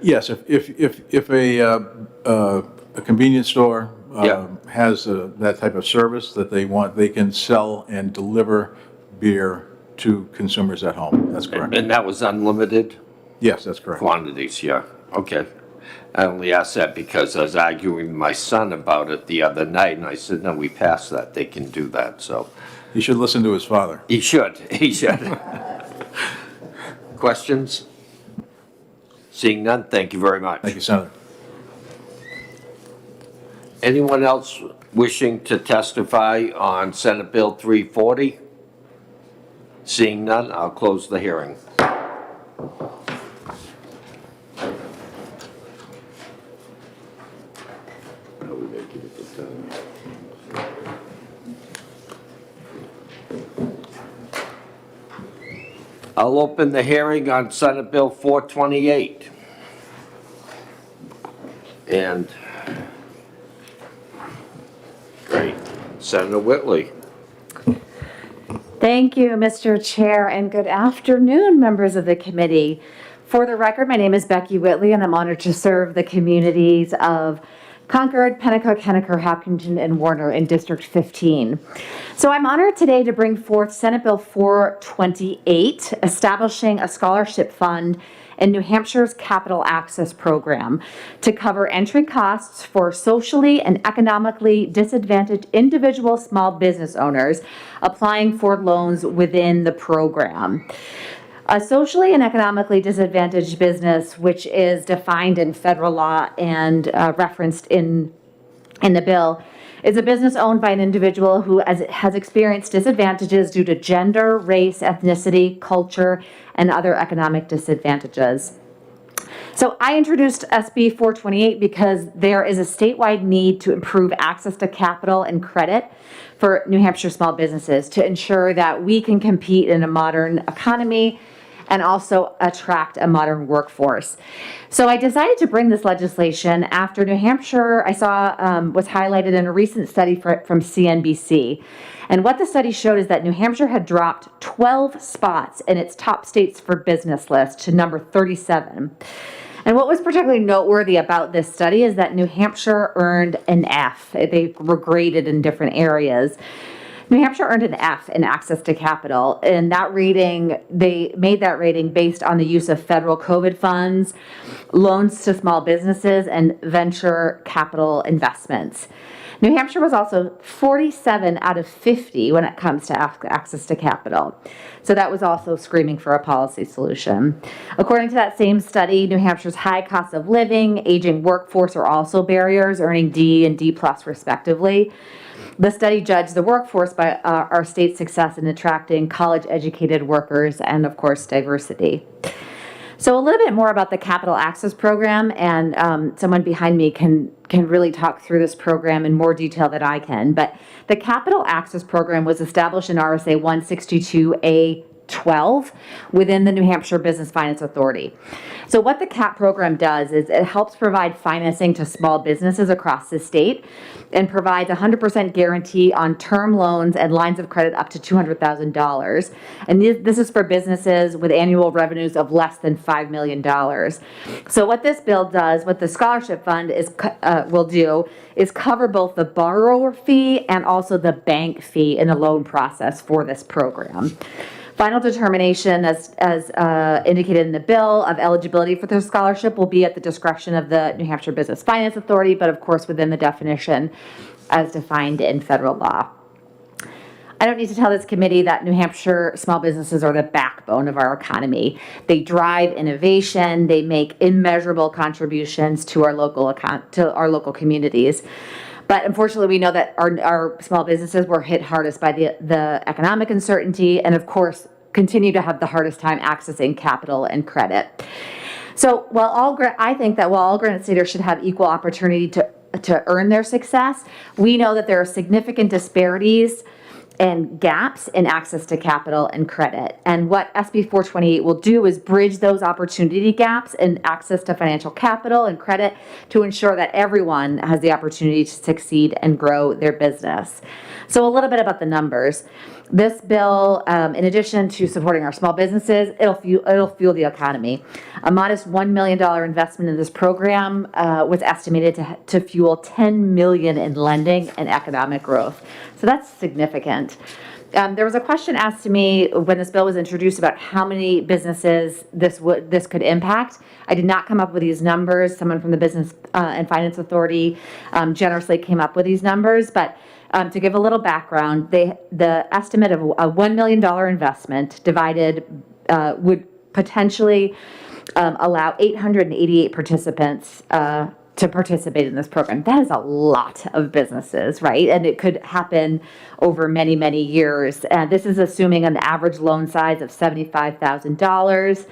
Yes, if a convenience store Yeah. has that type of service that they want, they can sell and deliver beer to consumers at home. That's correct. And that was unlimited Yes, that's correct. quantities, yeah, okay. I only asked that because I was arguing with my son about it the other night, and I said, no, we passed that, they can do that, so. He should listen to his father. He should. Questions? Seeing none, thank you very much. Thank you, Senator. Anyone else wishing to testify on Senate Bill 340? Seeing none, I'll close the hearing. I'll open the hearing on Senate Bill 428. And, great, Senator Whitley. Thank you, Mr. Chair, and good afternoon, members of the committee. For the record, my name is Becky Whitley, and I'm honored to serve the communities of Concord, Pennacook, Henniker, Hopkinton, and Warner in District 15. So I'm honored today to bring forth Senate Bill 428, establishing a scholarship fund in New Hampshire's Capital Access Program to cover entry costs for socially and economically disadvantaged individual small business owners applying for loans within the program. A socially and economically disadvantaged business, which is defined in federal law and referenced in the bill, is a business owned by an individual who has experienced disadvantages due to gender, race, ethnicity, culture, and other economic disadvantages. So I introduced SB 428 because there is a statewide need to improve access to capital and credit for New Hampshire small businesses to ensure that we can compete in a modern economy and also attract a modern workforce. So I decided to bring this legislation after New Hampshire, I saw was highlighted in a recent study from CNBC. And what the study showed is that New Hampshire had dropped 12 spots in its top states for business list to number 37. And what was particularly noteworthy about this study is that New Hampshire earned an F. They were graded in different areas. New Hampshire earned an F in access to capital, and that rating, they made that rating based on the use of federal COVID funds, loans to small businesses, and venture capital investments. New Hampshire was also 47 out of 50 when it comes to access to capital. So that was also screaming for a policy solution. According to that same study, New Hampshire's high cost of living, aging workforce are also barriers, earning D and D plus respectively. The study judged the workforce by our state's success in attracting college-educated workers and, of course, diversity. So a little bit more about the Capital Access Program, and someone behind me can really talk through this program in more detail than I can. But the Capital Access Program was established in RSA 162A12 within the New Hampshire Business Finance Authority. So what the CAP program does is it helps provide financing to small businesses across the state and provides 100% guarantee on term loans and lines of credit up to $200,000. And this is for businesses with annual revenues of less than $5 million. So what this bill does, what the scholarship fund will do, is cover both the borrower fee and also the bank fee in the loan process for this program. Final determination, as indicated in the bill, of eligibility for the scholarship will be at the discretion of the New Hampshire Business Finance Authority, but of course within the definition as defined in federal law. I don't need to tell this committee that New Hampshire small businesses are the backbone of our economy. They drive innovation. They make immeasurable contributions to our local communities. But unfortunately, we know that our small businesses were hit hardest by the economic uncertainty, and of course, continue to have the hardest time accessing capital and credit. So I think that while all Granite Staters should have equal opportunity to earn their success, we know that there are significant disparities and gaps in access to capital and credit. And what SB 428 will do is bridge those opportunity gaps in access to financial capital and credit to ensure that everyone has the opportunity to succeed and grow their business. So a little bit about the numbers. This bill, in addition to supporting our small businesses, it'll fuel the economy. A modest $1 million investment in this program was estimated to fuel $10 million in lending and economic growth. So that's significant. There was a question asked to me when this bill was introduced about how many businesses this could impact. I did not come up with these numbers. Someone from the Business and Finance Authority generously came up with these numbers, but to give a little background, the estimate of a $1 million investment divided would potentially allow 888 participants to participate in this program. That is a lot of businesses, right? And it could happen over many, many years. This is assuming an average loan size of $75,000.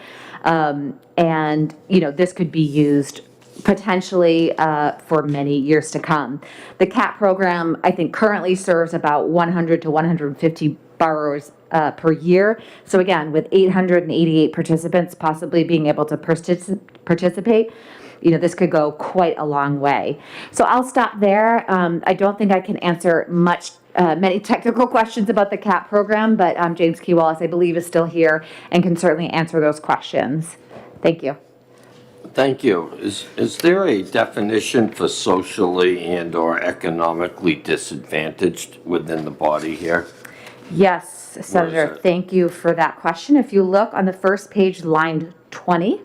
And, this could be used potentially for many years to come. The CAP program, I think, currently serves about 100 to 150 borrowers per year. So again, with 888 participants possibly being able to participate, this could go quite a long way. So I'll stop there. I don't think I can answer many technical questions about the CAP program, but James Key Wallace, I believe, is still here and can certainly answer those questions. Thank you. Thank you. Is there a definition for socially and or economically disadvantaged within the body here? Yes, Senator, thank you for that question. If you look on the first page, line 20,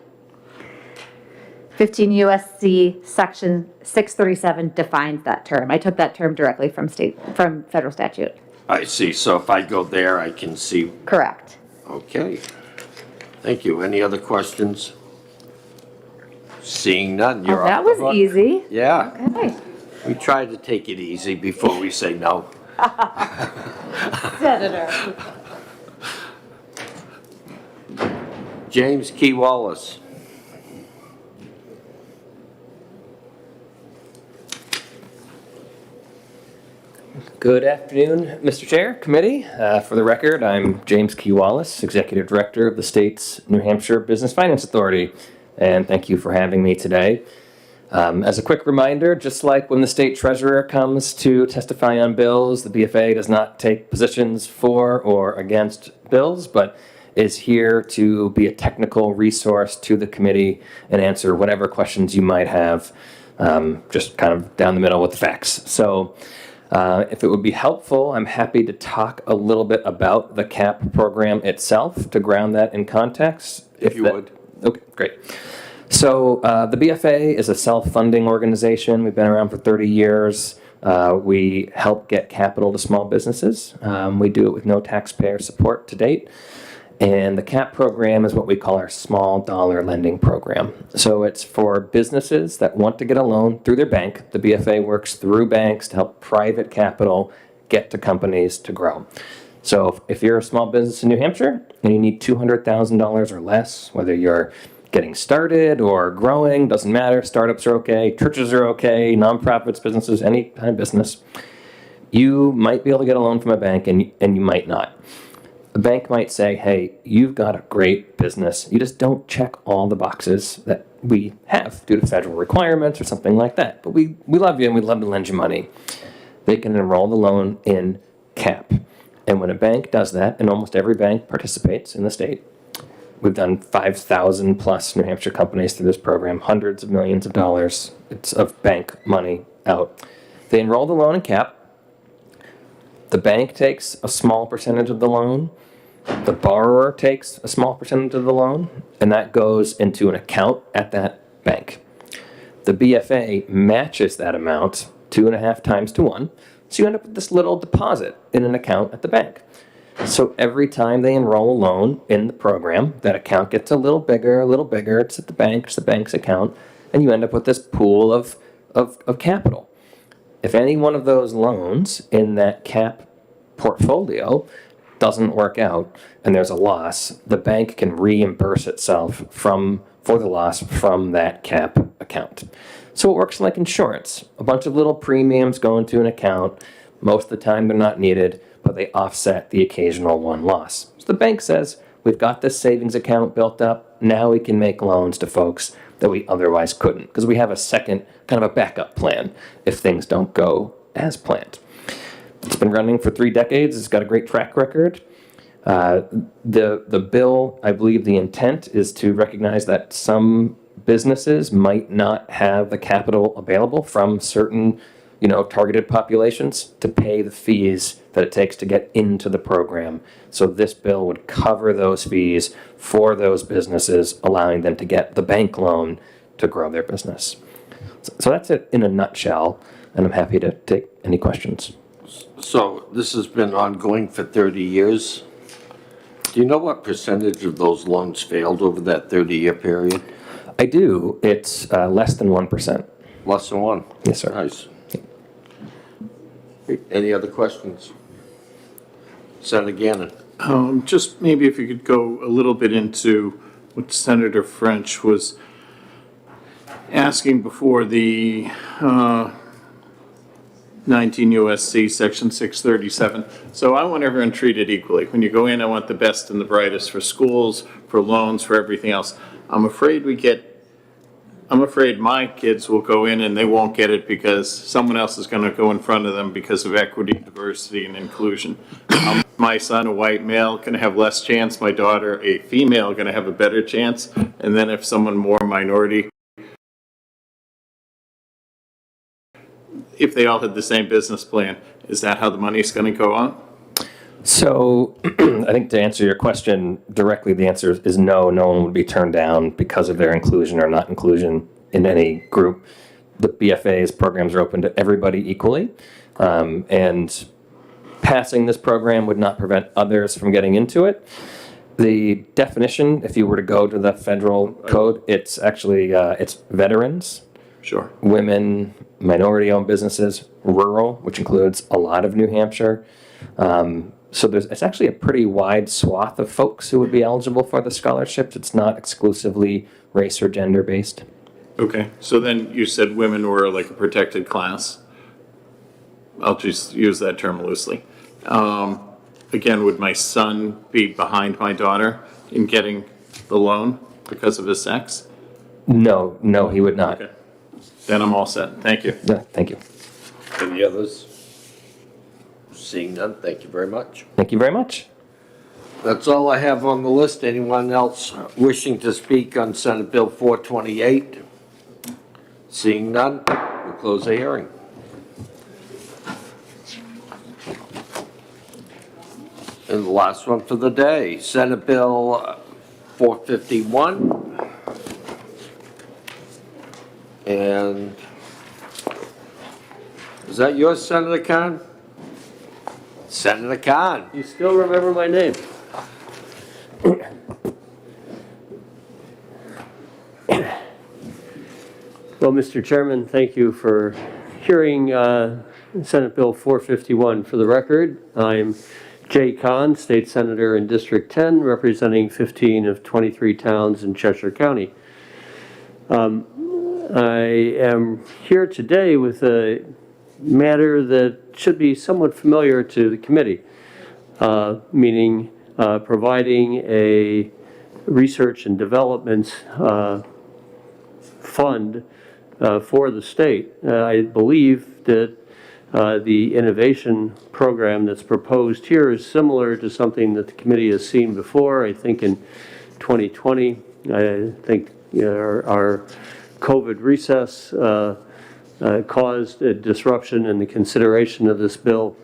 15 USC section 637 defines that term. I took that term directly from federal statute. I see. So if I go there, I can see. Correct. Okay. Thank you. Any other questions? Seeing none, you're that off the was hook. easy. Yeah. Okay. We try to take it easy before we say no. Senator. James Key Wallace. Good afternoon, Mr. Chair, committee. For the record, I'm James Key Wallace, Executive Director of the state's New Hampshire Business Finance Authority, and thank you for having me today. As a quick reminder, just like when the state treasurer comes to testify on bills, the BFA does not take positions for or against bills, but is here to be a technical resource to the committee and answer whatever questions you might have, just kind of down the middle with the facts. So if it would be helpful, I'm happy to talk a little bit about the CAP program itself to ground that in context. If you would. Okay, great. So the BFA is a self-funding organization. We've been around for 30 years. We help get capital to small businesses. We do it with no taxpayer support to date. And the CAP program is what we call our small dollar lending program. So it's for businesses that want to get a loan through their bank. The BFA works through banks to help private capital get to companies to grow. So if you're a small business in New Hampshire and you need $200,000 or less, whether you're getting started or growing, doesn't matter, startups are okay, churches are okay, nonprofits, businesses, any kind of business, you might be able to get a loan from a bank and you might not. A bank might say, hey, you've got a great business. You just don't check all the boxes that we have due to federal requirements or something like that. But we love you and we'd love to lend you money. They can enroll the loan in CAP. And when a bank does that, and almost every bank participates in the state, we've done 5,000 plus New Hampshire companies through this program, hundreds of millions of dollars of bank money out. They enroll the loan in CAP. The bank takes a small percentage of the loan. The borrower takes a small percentage of the loan, and that goes into an account at that bank. The BFA matches that amount 2.5 times to 1, so you end up with this little deposit in an account at the bank. So every time they enroll a loan in the program, that account gets a little bigger, it's at the bank, it's the bank's account, and you end up with this pool of capital. if any one of those loans in that cap portfolio doesn't work out and there's a loss, the bank can reimburse itself for the loss from that cap account. So it works like insurance. A bunch of little premiums go into an account. Most of the time they're not needed, but they offset the occasional one loss. So the bank says, we've got this savings account built up. Now we can make loans to folks that we otherwise couldn't, because we have a second, kind of a backup plan if things don't go as planned. It's been running for 3 decades. It's got a great track record. The bill, I believe the intent is to recognize that some businesses might not have the capital available from certain, targeted populations to pay the fees that it takes to get into the program. So this bill would cover those fees for those businesses, allowing them to get the bank loan to grow their business. So that's it in a nutshell, and I'm happy to take any questions. So this has been ongoing for 30 years. Do you know what percentage of those loans failed over that 30-year period? I do. It's less than 1%. Less than 1? Yes, sir. Nice. Any other questions? Senator Gannon. Just maybe if you could go a little bit into what Senator French was asking before the 19 U.S.C. Section 637. So I want everyone treated equally. When you go in, I want the best and the brightest for schools, for loans, for everything else. I'm afraid my kids will go in and they won't get it because someone else is going to go in front of them because of equity, diversity, and inclusion. My son, a white male, going to have less chance. My daughter, a female, going to have a better chance. And then if someone more minority, if they all had the same business plan, is that how the money's going to go on? So I think to answer your question directly, the answer is no. No one would be turned down because of their inclusion or not inclusion in any group. The BFA's programs are open to everybody equally, and passing this program would not prevent others from getting into it. The definition, if you were to go to the federal code, it's actually it's veterans, Sure. women, minority-owned businesses, rural, which includes a lot of New Hampshire. So it's actually a pretty wide swath of folks who would be eligible for the scholarships. It's not exclusively race or gender based. Okay, so then you said women were like a protected class. I'll just use that term loosely. Again, would my son be behind my daughter in getting the loan because of his sex? No, he would not. Okay, then I'm all set. Thank you. Yeah, thank you. Any others? Seeing none, thank you very much. Thank you very much. That's all I have on the list. Anyone else wishing to speak on Senate Bill 428? Seeing none, we'll close the hearing. And the last one for the day, Senate Bill 451. And is that yours, Senator Khan? Senator Khan. You still remember my name? Well, Mr. Chairman, thank you for hearing Senate Bill 451. For the record, I'm Jay Khan, State Senator in District 10, representing 15 of 23 towns in Cheshire County. I am here today with a matter that should be somewhat familiar to the committee, meaning providing a research and development fund for the state. I believe that the innovation program that's proposed here is similar to something that the committee has seen before. I think in 2020, I think our COVID recess caused a disruption in the consideration of this bill.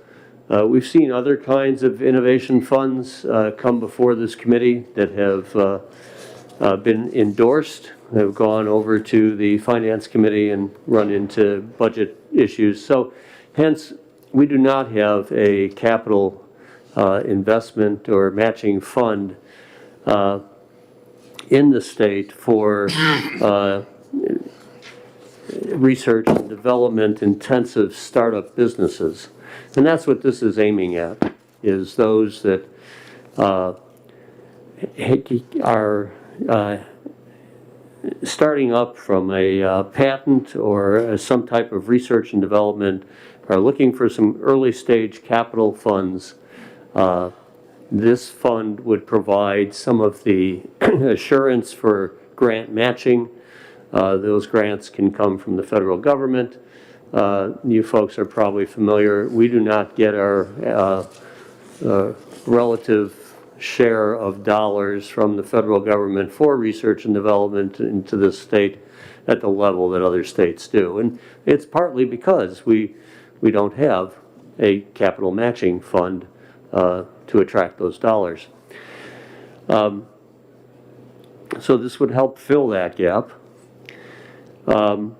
We've seen other kinds of innovation funds come before this committee that have been endorsed, have gone over to the Finance Committee and run into budget issues. So hence, we do not have a capital investment or matching fund in the state for research and development intensive startup businesses. And that's what this is aiming at, is those that are starting up from a patent or some type of research and development, are looking for some early stage capital funds. This fund would provide some of the assurance for grant matching. Those grants can come from the federal government. You folks are probably familiar. We do not get our relative share of dollars from the federal government for research and development into this state at the level that other states do. And it's partly because we don't have a capital matching fund to attract those dollars. So this would help fill that gap. I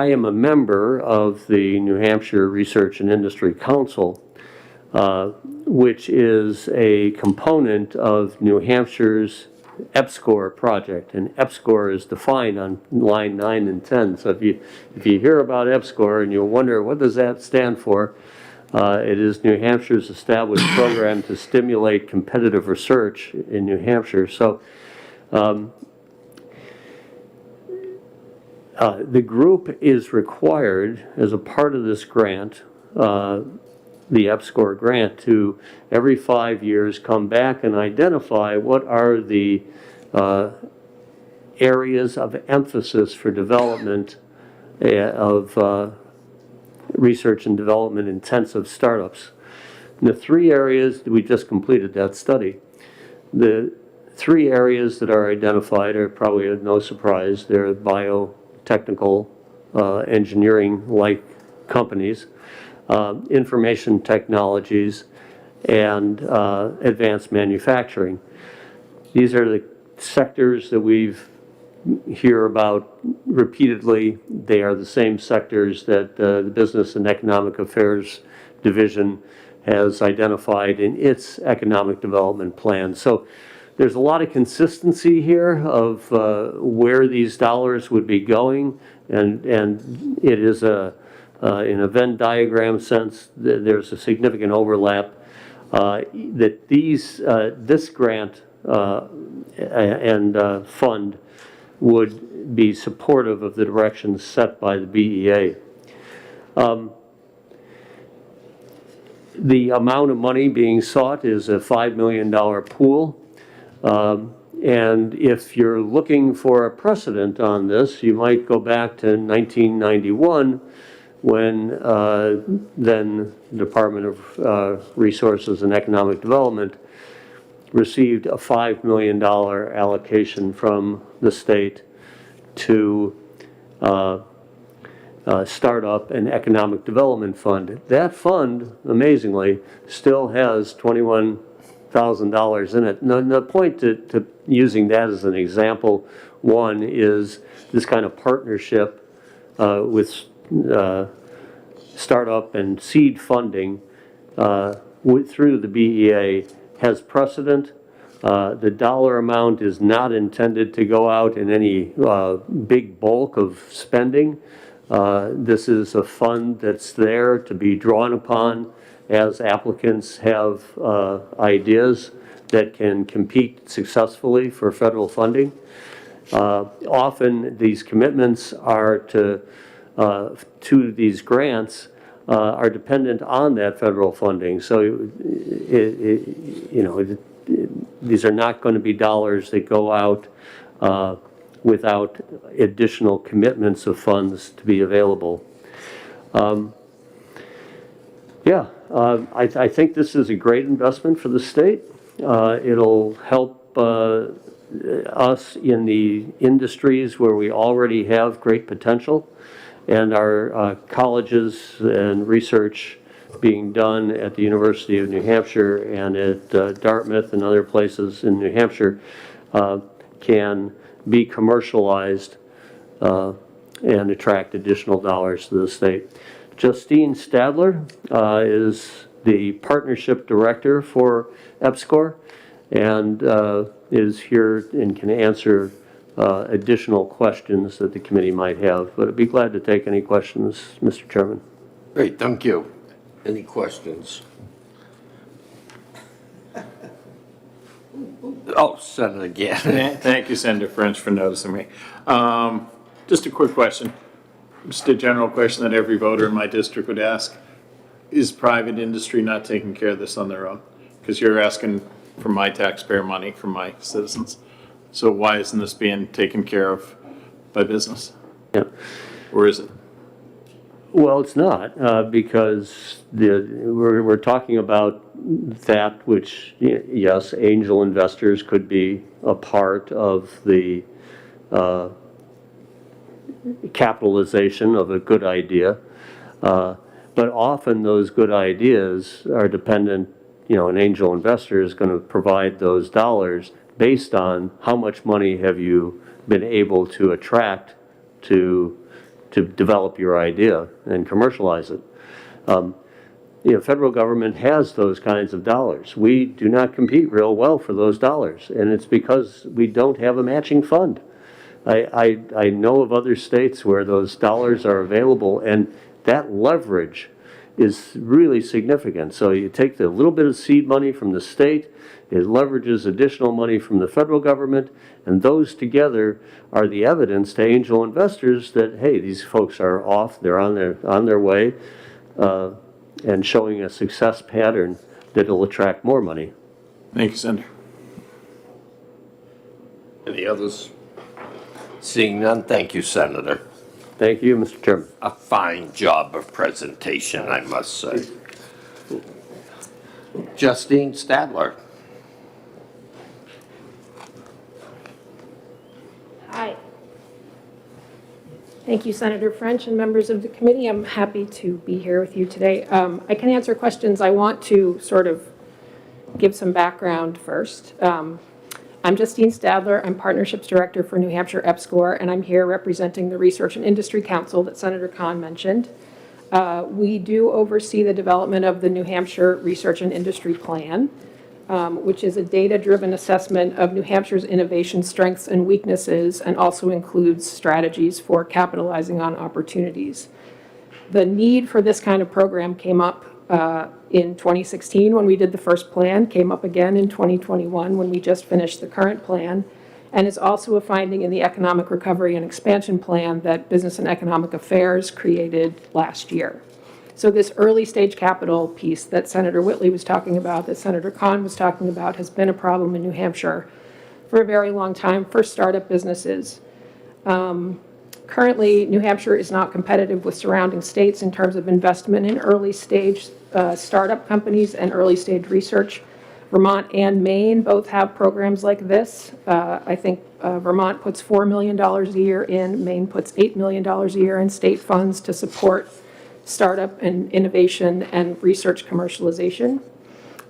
am a member of the New Hampshire Research and Industry Council, which is a component of New Hampshire's EPSCoR project, and EPSCoR is defined on line 9 and 10. So if you hear about EPSCoR and you wonder what does that stand for, it is New Hampshire's established program to stimulate competitive research in New Hampshire. So the group is required as a part of this grant, the EPSCoR grant, to every 5 years come back and identify what are the areas of emphasis for development of research and development intensive startups. And the 3 areas, we just completed that study. The 3 areas that are identified are probably no surprise. They're biotechnical, engineering-like companies, information technologies, and advanced manufacturing. These are the sectors that we've hear about repeatedly. They are the same sectors that the Business and Economic Affairs Division has identified in its economic development plan. So there's a lot of consistency here of where these dollars would be going, and it is in a Venn diagram sense, there's a significant overlap that this grant and fund would be supportive of the directions set by the BEA. The amount of money being sought is a $5 million pool. And if you're looking for a precedent on this, you might go back to 1991 when then Department of Resources and Economic Development received a $5 million allocation from the state to start up an economic development fund. That fund, amazingly, still has $21,000 in it. Now, the point to using that as an example, one, is this kind of partnership with startup and seed funding through the BEA has precedent. The dollar amount is not intended to go out in any big bulk of spending. This is a fund that's there to be drawn upon as applicants have ideas that can compete successfully for federal funding. Often these commitments are to these grants are dependent on that federal funding. So these are not going to be dollars that go out without additional commitments of funds to be available. I think this is a great investment for the state. It'll help us in the industries where we already have great potential, and our colleges and research being done at the University of New Hampshire and at Dartmouth and other places in New Hampshire can be commercialized and attract additional dollars to the state. Justine Stadler is the partnership director for EPSCoR and is here and can answer additional questions that the committee might have. But I'd be glad to take any questions, Mr. Chairman. Great, thank you. Any questions? Oh, Senator Gannon. Thank you, Senator French, for noticing me. Just a quick question, just a general question that every voter in my district would ask. Is private industry not taking care of this on their own? Because you're asking for my taxpayer money, from my citizens. So why isn't this being taken care of by business? Yeah. Or is it? Well, it's not, because we're talking about that which, yes, angel investors could be a part of the capitalization of a good idea. But often those good ideas are dependent, an angel investor is going to provide those dollars based on how much money have you been able to attract to develop your idea and commercialize it. Federal government has those kinds of dollars. We do not compete real well for those dollars, and it's because we don't have a matching fund. I know of other states where those dollars are available, and that leverage is really significant. So you take the little bit of seed money from the state, it leverages additional money from the federal government, and those together are the evidence to angel investors that, hey, these folks are off, they're on their way, and showing a success pattern that will attract more money. Thank you, Senator. Any others? Seeing none, thank you, Senator. Thank you, Mr. Chairman. A fine job of presentation, I must say. Justine Stadler. Hi. Thank you, Senator French and members of the committee. I'm happy to be here with you today. I can answer questions. I want to sort of give some background first. I'm Justine Stadler. I'm Partnerships Director for New Hampshire EPSCoR, and I'm here representing the Research and Industry Council that Senator Khan mentioned. We do oversee the development of the New Hampshire Research and Industry Plan, which is a data-driven assessment of New Hampshire's innovation strengths and weaknesses, and also includes strategies for capitalizing on opportunities. The need for this kind of program came up in 2016 when we did the first plan, came up again in 2021 when we just finished the current plan, and is also a finding in the Economic Recovery and Expansion Plan that Business and Economic Affairs created last year. So this early stage capital piece that Senator Whitley was talking about, that Senator Khan was talking about, has been a problem in New Hampshire for a very long time for startup businesses. Currently, New Hampshire is not competitive with surrounding states in terms of investment in early stage startup companies and early stage research. Vermont and Maine both have programs like this. I think Vermont puts $4 million a year in, Maine puts $8 million a year in state funds to support startup and innovation and research commercialization.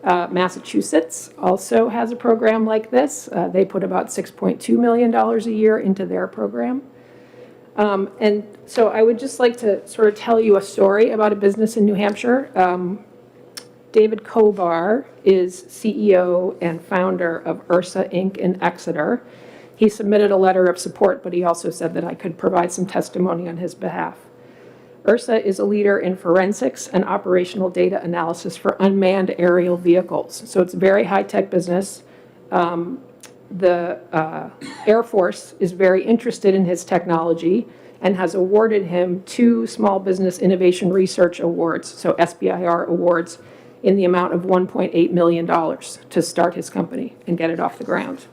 Massachusetts also has a program like this. They put about $6.2 million a year into their program. And so I would just like to sort of tell you a story about a business in New Hampshire. David Kovar is CEO and founder of Ursa Inc. in Exeter. He submitted a letter of support, but he also said that I could provide some testimony on his behalf. Ursa is a leader in forensics and operational data analysis for unmanned aerial vehicles. So it's a very high-tech business. The Air Force is very interested in his technology and has awarded him 2 Small Business Innovation Research Awards, so SBIR awards, in the amount of $1.8 million to start his company and get it off the ground.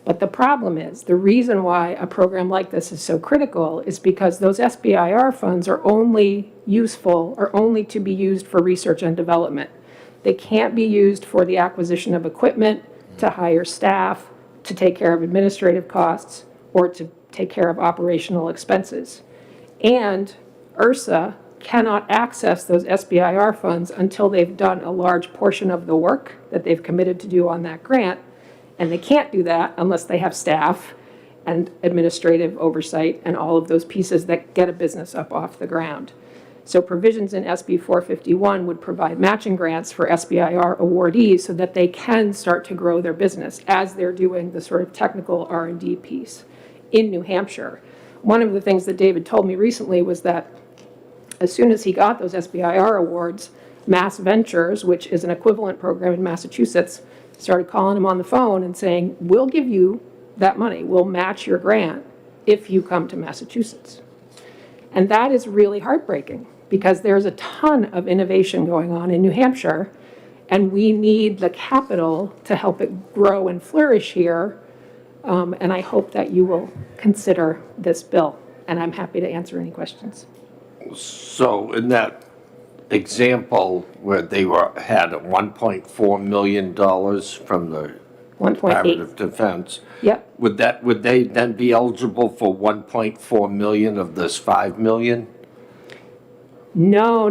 But the problem is, the reason why a program like this is so critical is because those SBIR funds are only useful or only to be used for research and development. They can't be used for the acquisition of equipment, to hire staff, to take care of administrative costs, or to take care of operational expenses. And Ursa cannot access those SBIR funds until they've done a large portion of the work that they've committed to do on that grant. And they can't do that unless they have staff and administrative oversight and all of those pieces that get a business up off the ground. So provisions in SB 451 would provide matching grants for SBIR awardees so that they can start to grow their business as they're doing the sort of technical R&D piece in New Hampshire. One of the things that David told me recently was that as soon as he got those SBIR awards, Mass Ventures, which is an equivalent program in Massachusetts, started calling him on the phone and saying, we'll give you that money, we'll match your grant if you come to Massachusetts. And that is really heartbreaking because there's a ton of innovation going on in New Hampshire, and we need the capital to help it grow and flourish here. And I hope that you will consider this bill, and I'm happy to answer any questions. So in that example where they had $1.4 million from the 1.8. Department of Defense. Yep. Would they then be eligible for 1.4 million of this 5 million? No.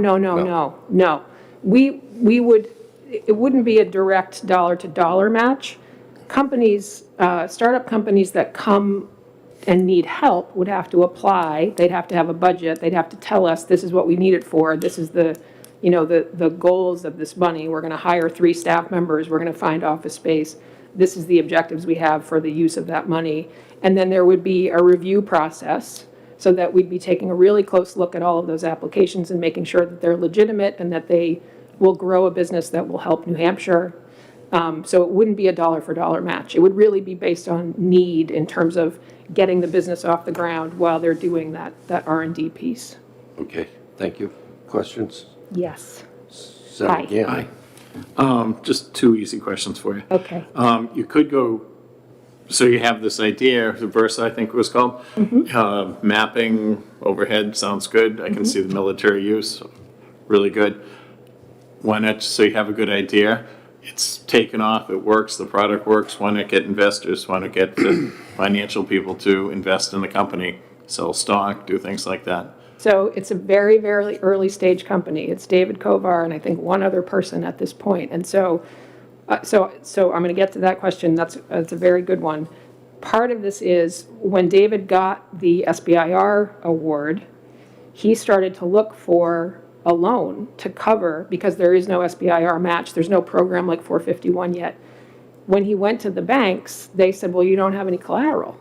We would, it wouldn't be a direct dollar-to-dollar match. Companies, startup companies that come and need help would have to apply. They'd have to have a budget. They'd have to tell us, this is what we need it for. This is the goals of this money. We're going to hire 3 staff members. We're going to find office space. This is the objectives we have for the use of that money. And then there would be a review process so that we'd be taking a really close look at all of those applications and making sure that they're legitimate and that they will grow a business that will help New Hampshire. So it wouldn't be a dollar-for-dollar match. It would really be based on need in terms of getting the business off the ground while they're doing that R&D piece. Okay, thank you. Questions? Yes. Senator Gannon. Just 2 easy questions for you. Okay. You could go, so you have this idea, the Versa, I think it was called, mapping overhead sounds good. I can see the military use, really good. Why not, so you have a good idea, it's taken off, it works, the product works, why not get investors, why not get the financial people to invest in the company, sell stock, do things like that? So it's a very, very early stage company. It's David Kovar and I think one other person at this point. And so I'm going to get to that question. That's a very good one. Part of this is when David got the SBIR award, he started to look for a loan to cover, because there is no SBIR match. There's no program like 451 yet. When he went to the banks, they said, well, you don't have any collateral.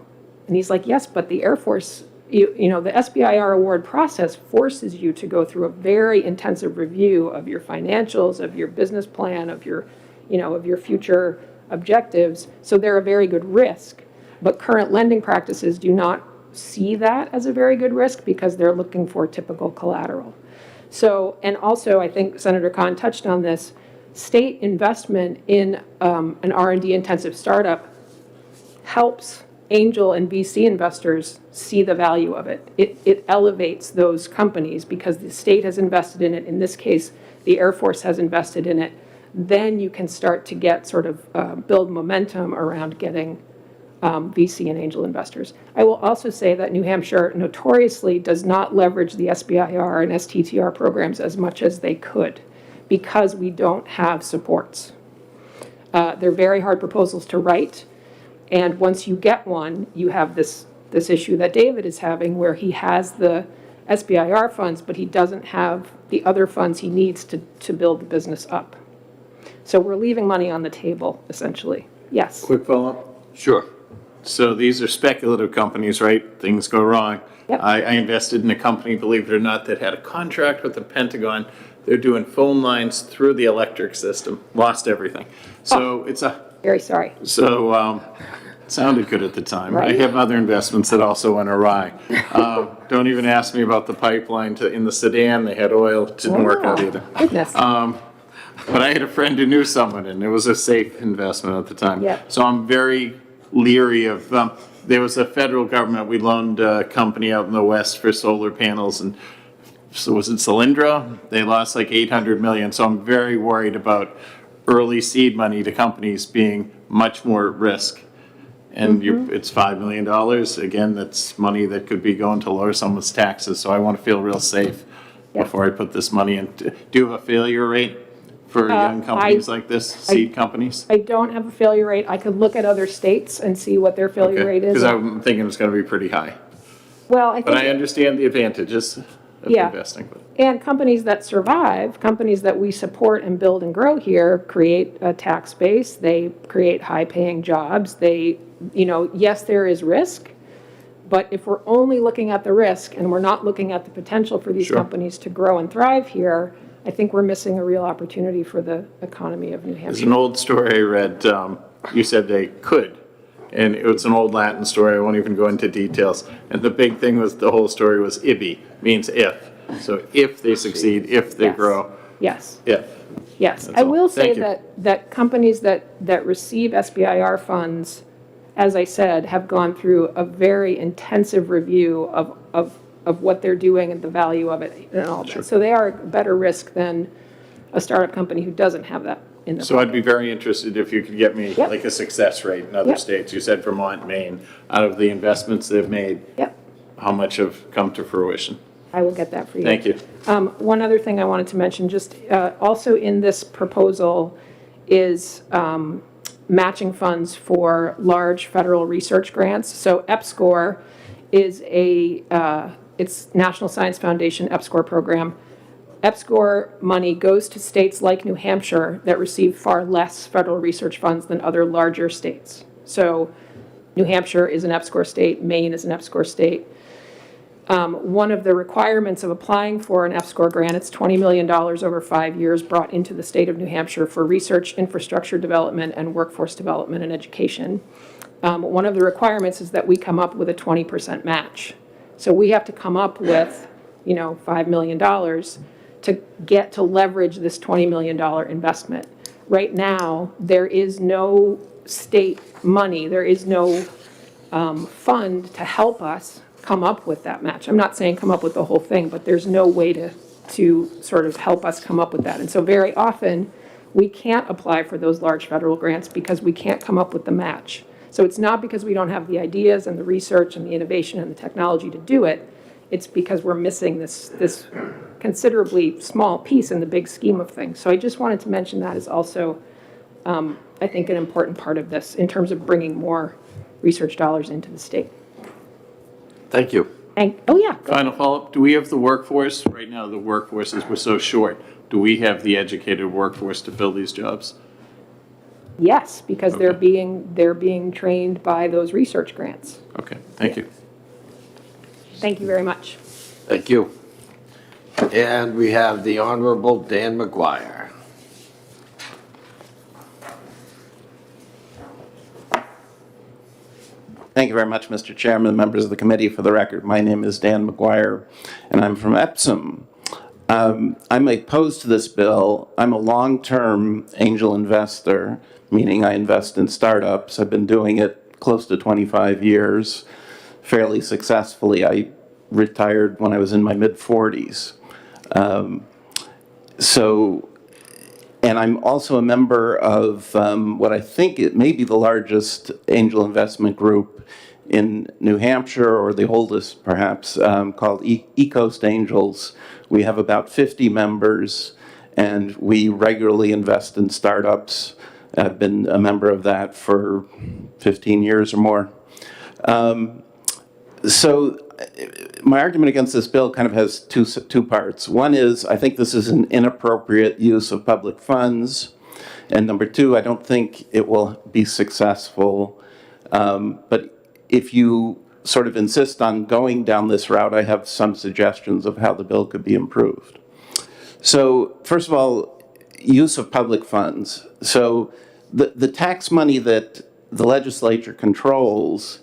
And he's like, yes, but the Air Force, you know, the SBIR award process forces you to go through a very intensive review of your financials, of your business plan, of your, you know, of your future objectives. So they're a very good risk. But current lending practices do not see that as a very good risk because they're looking for typical collateral. So, and also I think Senator Khan touched on this, state investment in an R&D intensive startup helps angel and VC investors see the value of it. It elevates those companies because the state has invested in it. In this case, the Air Force has invested in it. Then you can start to get sort of build momentum around getting VC and angel investors. I will also say that New Hampshire notoriously does not leverage the SBIR and STTR programs as much as they could because we don't have supports. They're very hard proposals to write. And once you get one, you have this issue that David is having where he has the SBIR funds, but he doesn't have the other funds he needs to build the business up. So we're leaving money on the table, essentially. Yes. Quick follow-up? Sure. So these are speculative companies, right? Things go wrong. Yep. I invested in a company, believe it or not, that had a contract with the Pentagon. They're doing phone lines through the electric system. Lost everything. So it's a... Very sorry. So it sounded good at the time. Right. I have other investments that also went awry. Don't even ask me about the pipeline in the Sudan. They had oil. It didn't work out either. Goodness. But I had a friend who knew someone, and it was a safe investment at the time. Yep. So I'm very leery of, there was a federal government, we loaned a company out in the West for solar panels, and so was it Solyndra? They lost like 800 million. So I'm very worried about early seed money to companies being much more at risk. And it's $5 million. Again, that's money that could be going to lower someone's taxes. So I want to feel real safe before I put this money in. Do you have a failure rate for young companies like this, seed companies? I don't have a failure rate. I could look at other states and see what their failure rate is. Because I'm thinking it's going to be pretty high. Well, I think But I understand the advantages. of Yeah. investing. And companies that survive, companies that we support and build and grow here, create a tax base, they create high-paying jobs, they, yes, there is risk, but if we're only looking at the risk and we're not looking at the potential for these Sure. companies to grow and thrive here, I think we're missing a real opportunity for the economy of New There's Hampshire. an old story I read, you said they could, and it's an old Latin story, I won't even go into details. And the big thing was, the whole story was ibi, means if. So if they succeed, if they Yes. grow, Yes. if. Yes, That's I all. will say Thank you. that companies that receive SBIR funds, as I said, have gone through a very intensive review of what they're doing and the value of it and all that. So they are a better risk than a startup company who doesn't have that in their So I'd be very interested if you could get me Yep. like a success rate in other Yep. states. You said Vermont, Maine, out of the investments they've made, Yep, how much have come to fruition? I will get that for you. Thank you. One other thing I wanted to mention, just also in this proposal is matching funds for large federal research grants. So EPSCoR is it's National Science Foundation EPSCoR program. EPSCoR money goes to states like New Hampshire that receive far less federal research funds than other larger states. So New Hampshire is an EPSCoR state, Maine is an EPSCoR state. One of the requirements of applying for an EPSCoR grant, it's $20 million over 5 years brought into the state of New Hampshire for research, infrastructure development, and workforce development and education. One of the requirements is that we come up with a 20% match. So we have to come up with, $5 million to get to leverage this $20 million investment. Right now, there is no state money, there is no fund to help us come up with that match. I'm not saying come up with the whole thing, but there's no way to sort of help us come up with that. And so very often, we can't apply for those large federal grants because we can't come up with the match. So it's not because we don't have the ideas and the research and the innovation and the technology to do it. It's because we're missing this considerably small piece in the big scheme of things. So I just wanted to mention that is also, I think, an important part of this in terms of bringing more research dollars into the state. Thank you. Oh, yeah. Final follow-up, do we have the workforce? Right now, the workforce we're so short. Do we have the educated workforce to fill these jobs? Yes, because they're being trained by those research grants. Okay, thank you. Thank you very much. Thank you. And we have the Honorable Dan Mcguire. Thank you very much, Mr. Chairman, members of the committee. For the record, my name is Dan Mcguire, and I'm from Epsom. I'm opposed to this bill. I'm a long-term angel investor, meaning I invest in startups. I've been doing it close to 25 years, fairly successfully. I retired when I was in my mid-40s. And I'm also a member of what I think it may be the largest angel investment group in New Hampshire, or the oldest perhaps, called E-Coast Angels. We have about 50 members, and we regularly invest in startups. I've been a member of that for 15 years or more. So my argument against this bill kind of has two parts. One is, I think this is an inappropriate use of public funds. And number two, I don't think it will be successful. But if you sort of insist on going down this route, I have some suggestions of how the bill could be improved. So first of all, use of public funds. So the tax money that the legislature controls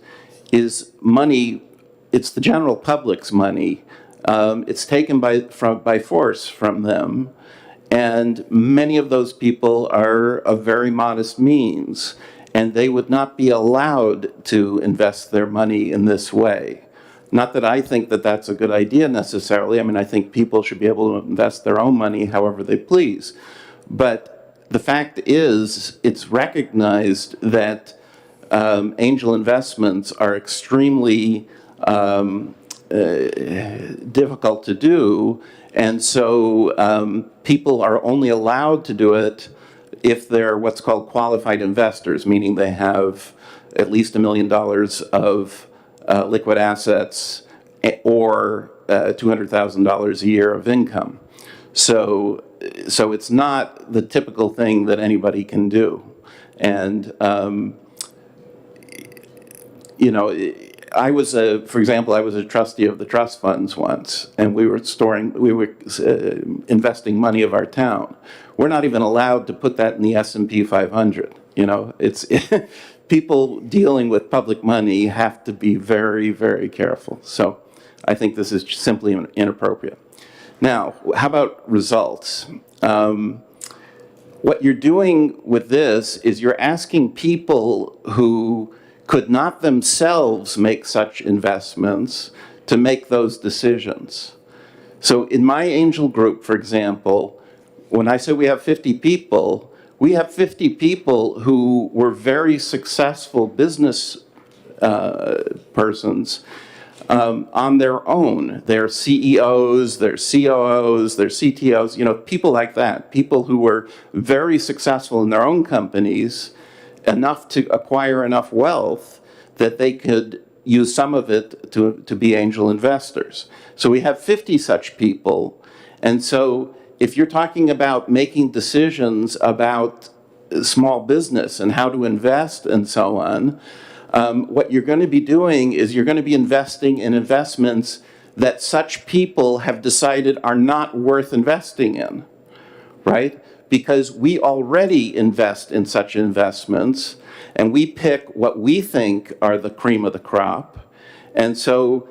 is money. It's the general public's money. It's taken by force from them. And many of those people are of very modest means, and they would not be allowed to invest their money in this way. Not that I think that that's a good idea necessarily. I mean, I think people should be able to invest their own money however they please. But the fact is, it's recognized that angel investments are extremely difficult to do, and so people are only allowed to do it if they're what's called qualified investors, meaning they have at least $1 million of liquid assets, or $200,000 a year of income. So it's not the typical thing that anybody can do. And, you know, for example, I was a trustee of the trust funds once, and we were investing money of our town. We're not even allowed to put that in the S&P 500. You know, people dealing with public money have to be very, very careful. So I think this is simply inappropriate. Now, how about results? What you're doing with this is you're asking people who could not themselves make such investments to make those decisions. So in my angel group, for example, when I say we have 50 people, we have 50 people who were very successful business persons on their own. They're CEOs, they're COOs, they're CTOs, you know, people like that, people who were very successful in their own companies, enough to acquire enough wealth that they could use some of it to be angel investors. So we have 50 such people. And so if you're talking about making decisions about small business and how to invest and so on, what you're going to be doing is you're going to be investing in investments that such people have decided are not worth investing in, right? Because we already invest in such investments, and we pick what we think are the cream of the crop. And so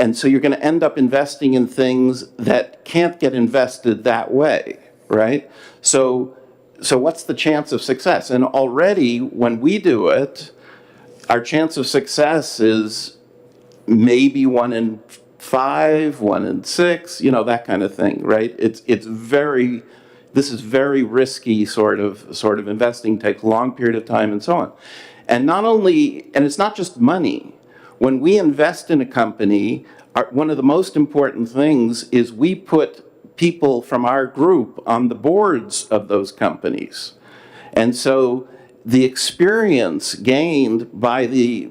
you're going to end up investing in things that can't get invested that way, right? So what's the chance of success? And already when we do it, our chance of success is maybe 1 in 5, 1 in 6, you know, that kind of thing, right? This is very risky sort of investing, takes a long period of time and so on. And it's not just money. When we invest in a company, one of the most important things is we put people from our group on the boards of those companies. And so the experience gained by the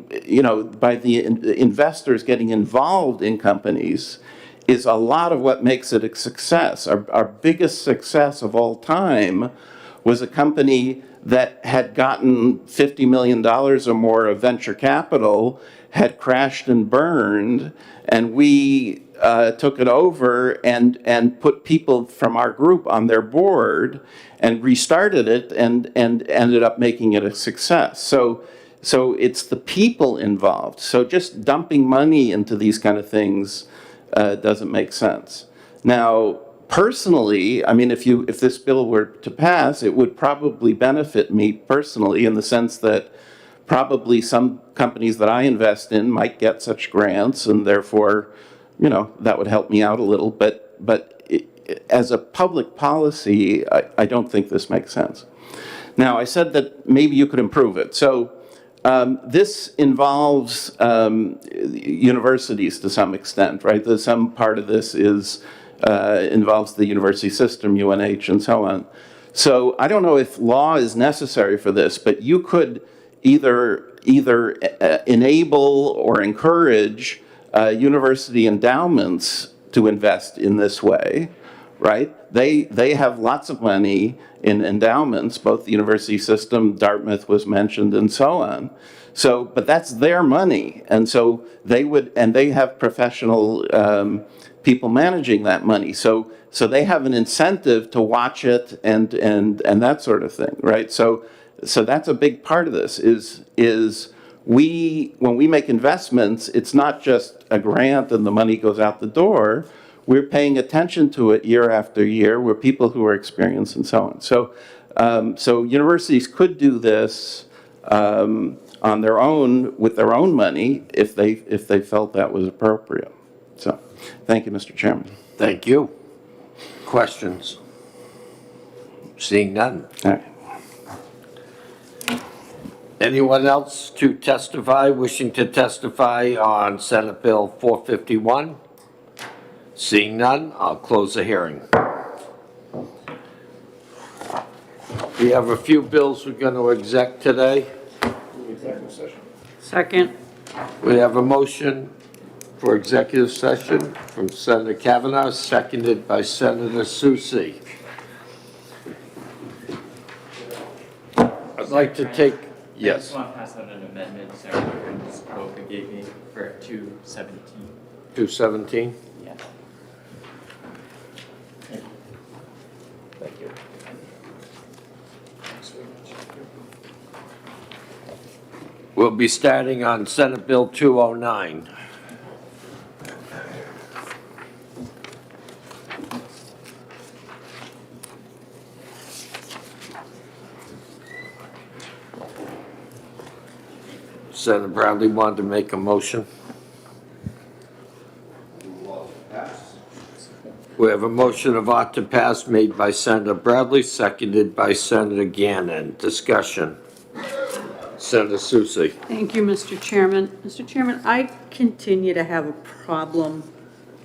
investors getting involved in companies is a lot of what makes it a success. Our biggest success of all time was a company that had gotten $50 million or more of venture capital, had crashed and burned, and we took it over and put people from our group on their board and restarted it and ended up making it a success. So it's the people involved. So just dumping money into these kind of things doesn't make sense. Now, personally, I mean, if this bill were to pass, it would probably benefit me personally in the sense that probably some companies that I invest in might get such grants, and therefore, you know, that would help me out a little. But as a public policy, I don't think this makes sense. Now, I said that maybe you could improve it. So this involves universities to some extent, right? Some part of this involves the university system, UNH, and so on. So I don't know if law is necessary for this, but you could either enable or encourage university endowments to invest in this way, right? They have lots of money in endowments, both the university system, Dartmouth was mentioned, and so on. So, but that's their money, and so they have professional people managing that money. So they have an incentive to watch it and that sort of thing, right? So that's a big part of this is when we make investments, it's not just a grant and the money goes out the door. We're paying attention to it year after year. We're people who are experienced and so on. So universities could do this on their own with their own money if they felt that was appropriate. So, thank you, Mr. Chairman. Thank you. Questions? Seeing none. All right. Anyone else to testify, wishing to testify on Senate Bill 451? Seeing none, I'll close the hearing. We have a few bills we're going to exec today. Second. We have a motion for executive session from Senator Kavanaugh, seconded by Senator Susie. I'd like to take, I yes. just want to pass out an amendment Senator Spoka gave me for 217. 217? Yeah. Thank you. Thanks very much. We'll be starting on Senate Bill 209. Senator Bradley wanted to make a motion. We have a motion of ought to pass made by Senator Bradley, seconded by Senator Gannon. Discussion. Senator Susie. Thank you, Mr. Chairman. Mr. Chairman, I continue to have a problem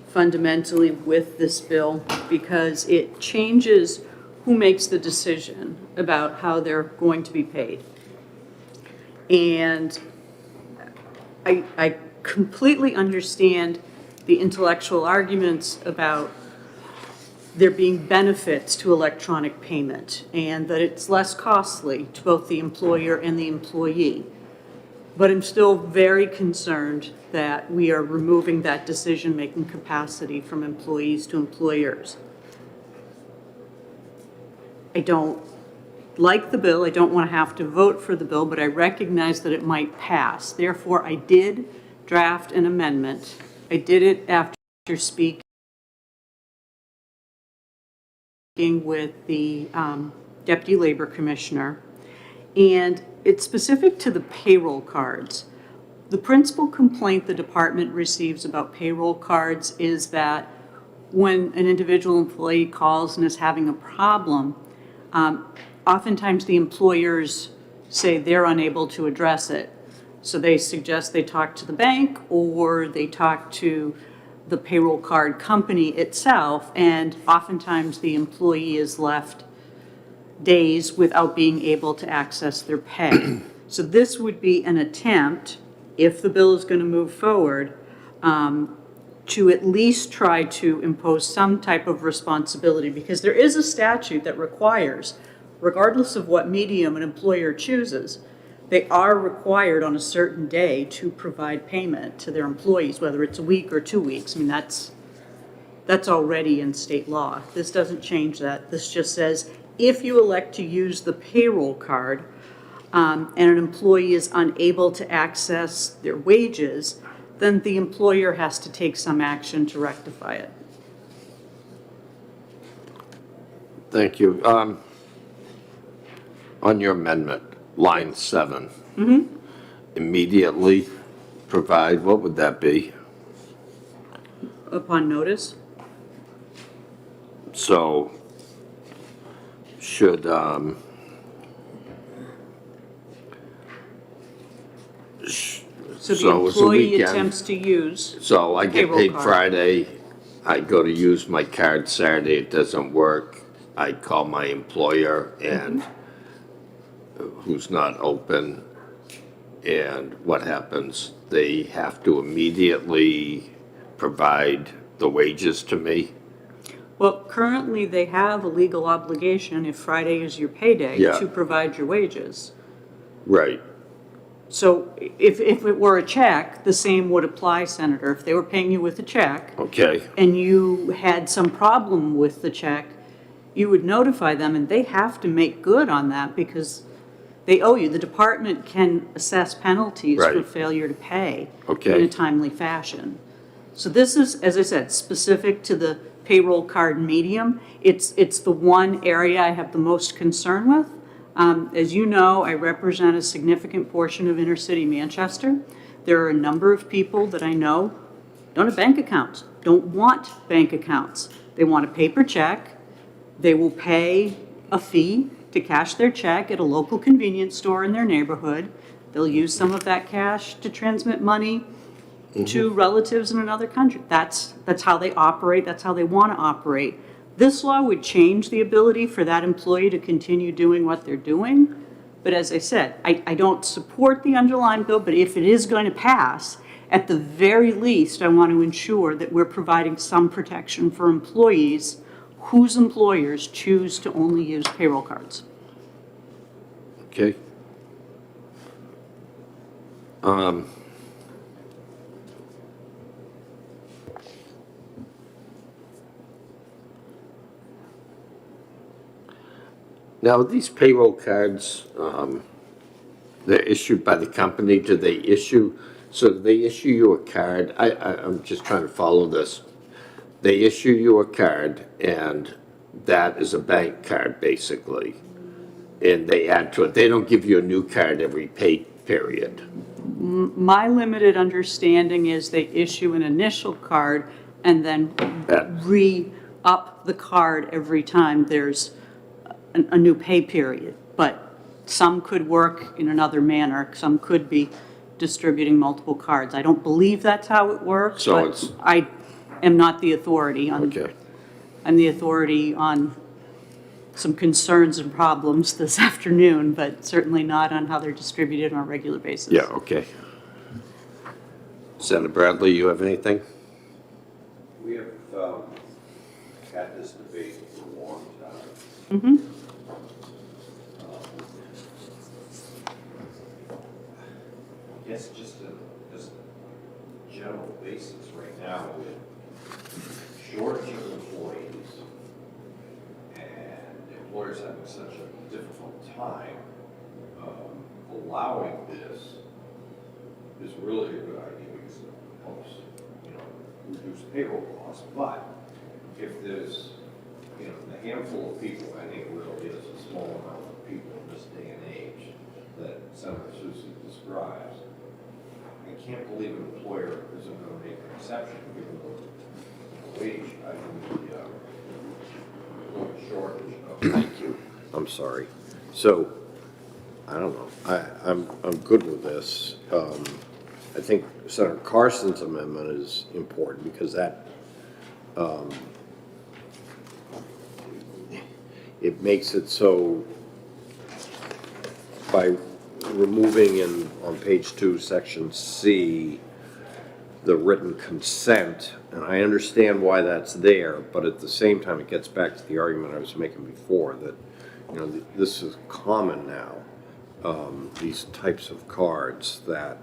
fundamentally with this bill because it changes who makes the decision about how they're going to be paid. And I completely understand the intellectual arguments about there being benefits to electronic payment and that it's less costly to both the employer and the employee. But I'm still very concerned that we are removing that decision-making capacity from employees to employers. I don't like the bill. I don't want to have to vote for the bill, but I recognize that it might pass. Therefore, I did draft an amendment. I did it after speaking with the Deputy Labor Commissioner, and it's specific to the payroll cards. The principal complaint the department receives about payroll cards is that when an individual employee calls and is having a problem, oftentimes the employers say they're unable to address it. So they suggest they talk to the bank or they talk to the payroll card company itself, and oftentimes the employee is left days without being able to access their pay. So this would be an attempt, if the bill is going to move forward, to at least try to impose some type of responsibility, because there is a statute that requires, regardless of what medium an employer chooses, they are required on a certain day to provide payment to their employees, whether it's a week or 2 weeks. I mean, that's already in state law. This doesn't change that. This just says if you elect to use the payroll card and an employee is unable to access their wages, then the employer has to take some action to rectify it. Thank you. On your amendment, line 7. Immediately provide, what would that be? Upon notice? So should, So the So it's a employee weekend. attempts to use. so I get Payroll paid card. Friday, I go to use my card Saturday, it doesn't work. I call my employer and who's not open, and what happens? They have to immediately provide the wages to me? Well, currently they have a legal obligation, if Friday is your payday, Yeah. to provide your wages. Right. So if it were a check, the same would apply, Senator. If they were paying you with a check Okay, and you had some problem with the check, you would notify them, and they have to make good on that because they owe you. The department can assess penalties for Right. failure to pay Okay. in a timely fashion. So this is, as I said, specific to the payroll card medium. It's the one area I have the most concern with. As you know, I represent a significant portion of inner city Manchester. There are a number of people that I know don't have bank accounts, don't want bank accounts. They want a paper check. They will pay a fee to cash their check at a local convenience store in their neighborhood. They'll use some of that cash to transmit money to relatives in another country. That's how they operate. That's how they want to operate. This law would change the ability for that employee to continue doing what they're doing. But as I said, I don't support the underlying bill, but if it is going to pass, At the very least, I want to ensure that we're providing some protection for employees whose employers choose to only use payroll cards. Okay. Now, these payroll cards, they're issued by the company. Do they issue you a card? I'm just trying to follow this. They issue you a card, and that is a bank card, basically. And they add to it. They don't give you a new card every pay period. My limited understanding is they issue an initial card and then re-up the card every time there's a new pay period. But some could work in another manner. Some could be distributing multiple cards. I don't believe that's how it works, So but I am not the authority on. Okay. I'm the authority on some concerns and problems this afternoon, but certainly not on how they're distributed on a regular basis. Yeah, okay. Senator Bradley, you have anything? We have had this debate for a long time. Mm-hmm. I guess just a general basis right now with shortage of employees and employers having such a difficult time, allowing this is really a good idea because it helps, reduce payroll costs. But if there's, the handful of people, I think it really is a small amount of people in this day and age that Senator Susi describes, I can't believe an employer isn't going to make an exception given the wage. I think the shortage of. Thank you. I'm sorry. So, I don't know. I'm good with this. I think Senator Carson's amendment is important because that it makes it so by removing on page 2, section C, the written consent, and I understand why that's there, but at the same time, it gets back to the argument I was making before that, this is common now, these types of cards that,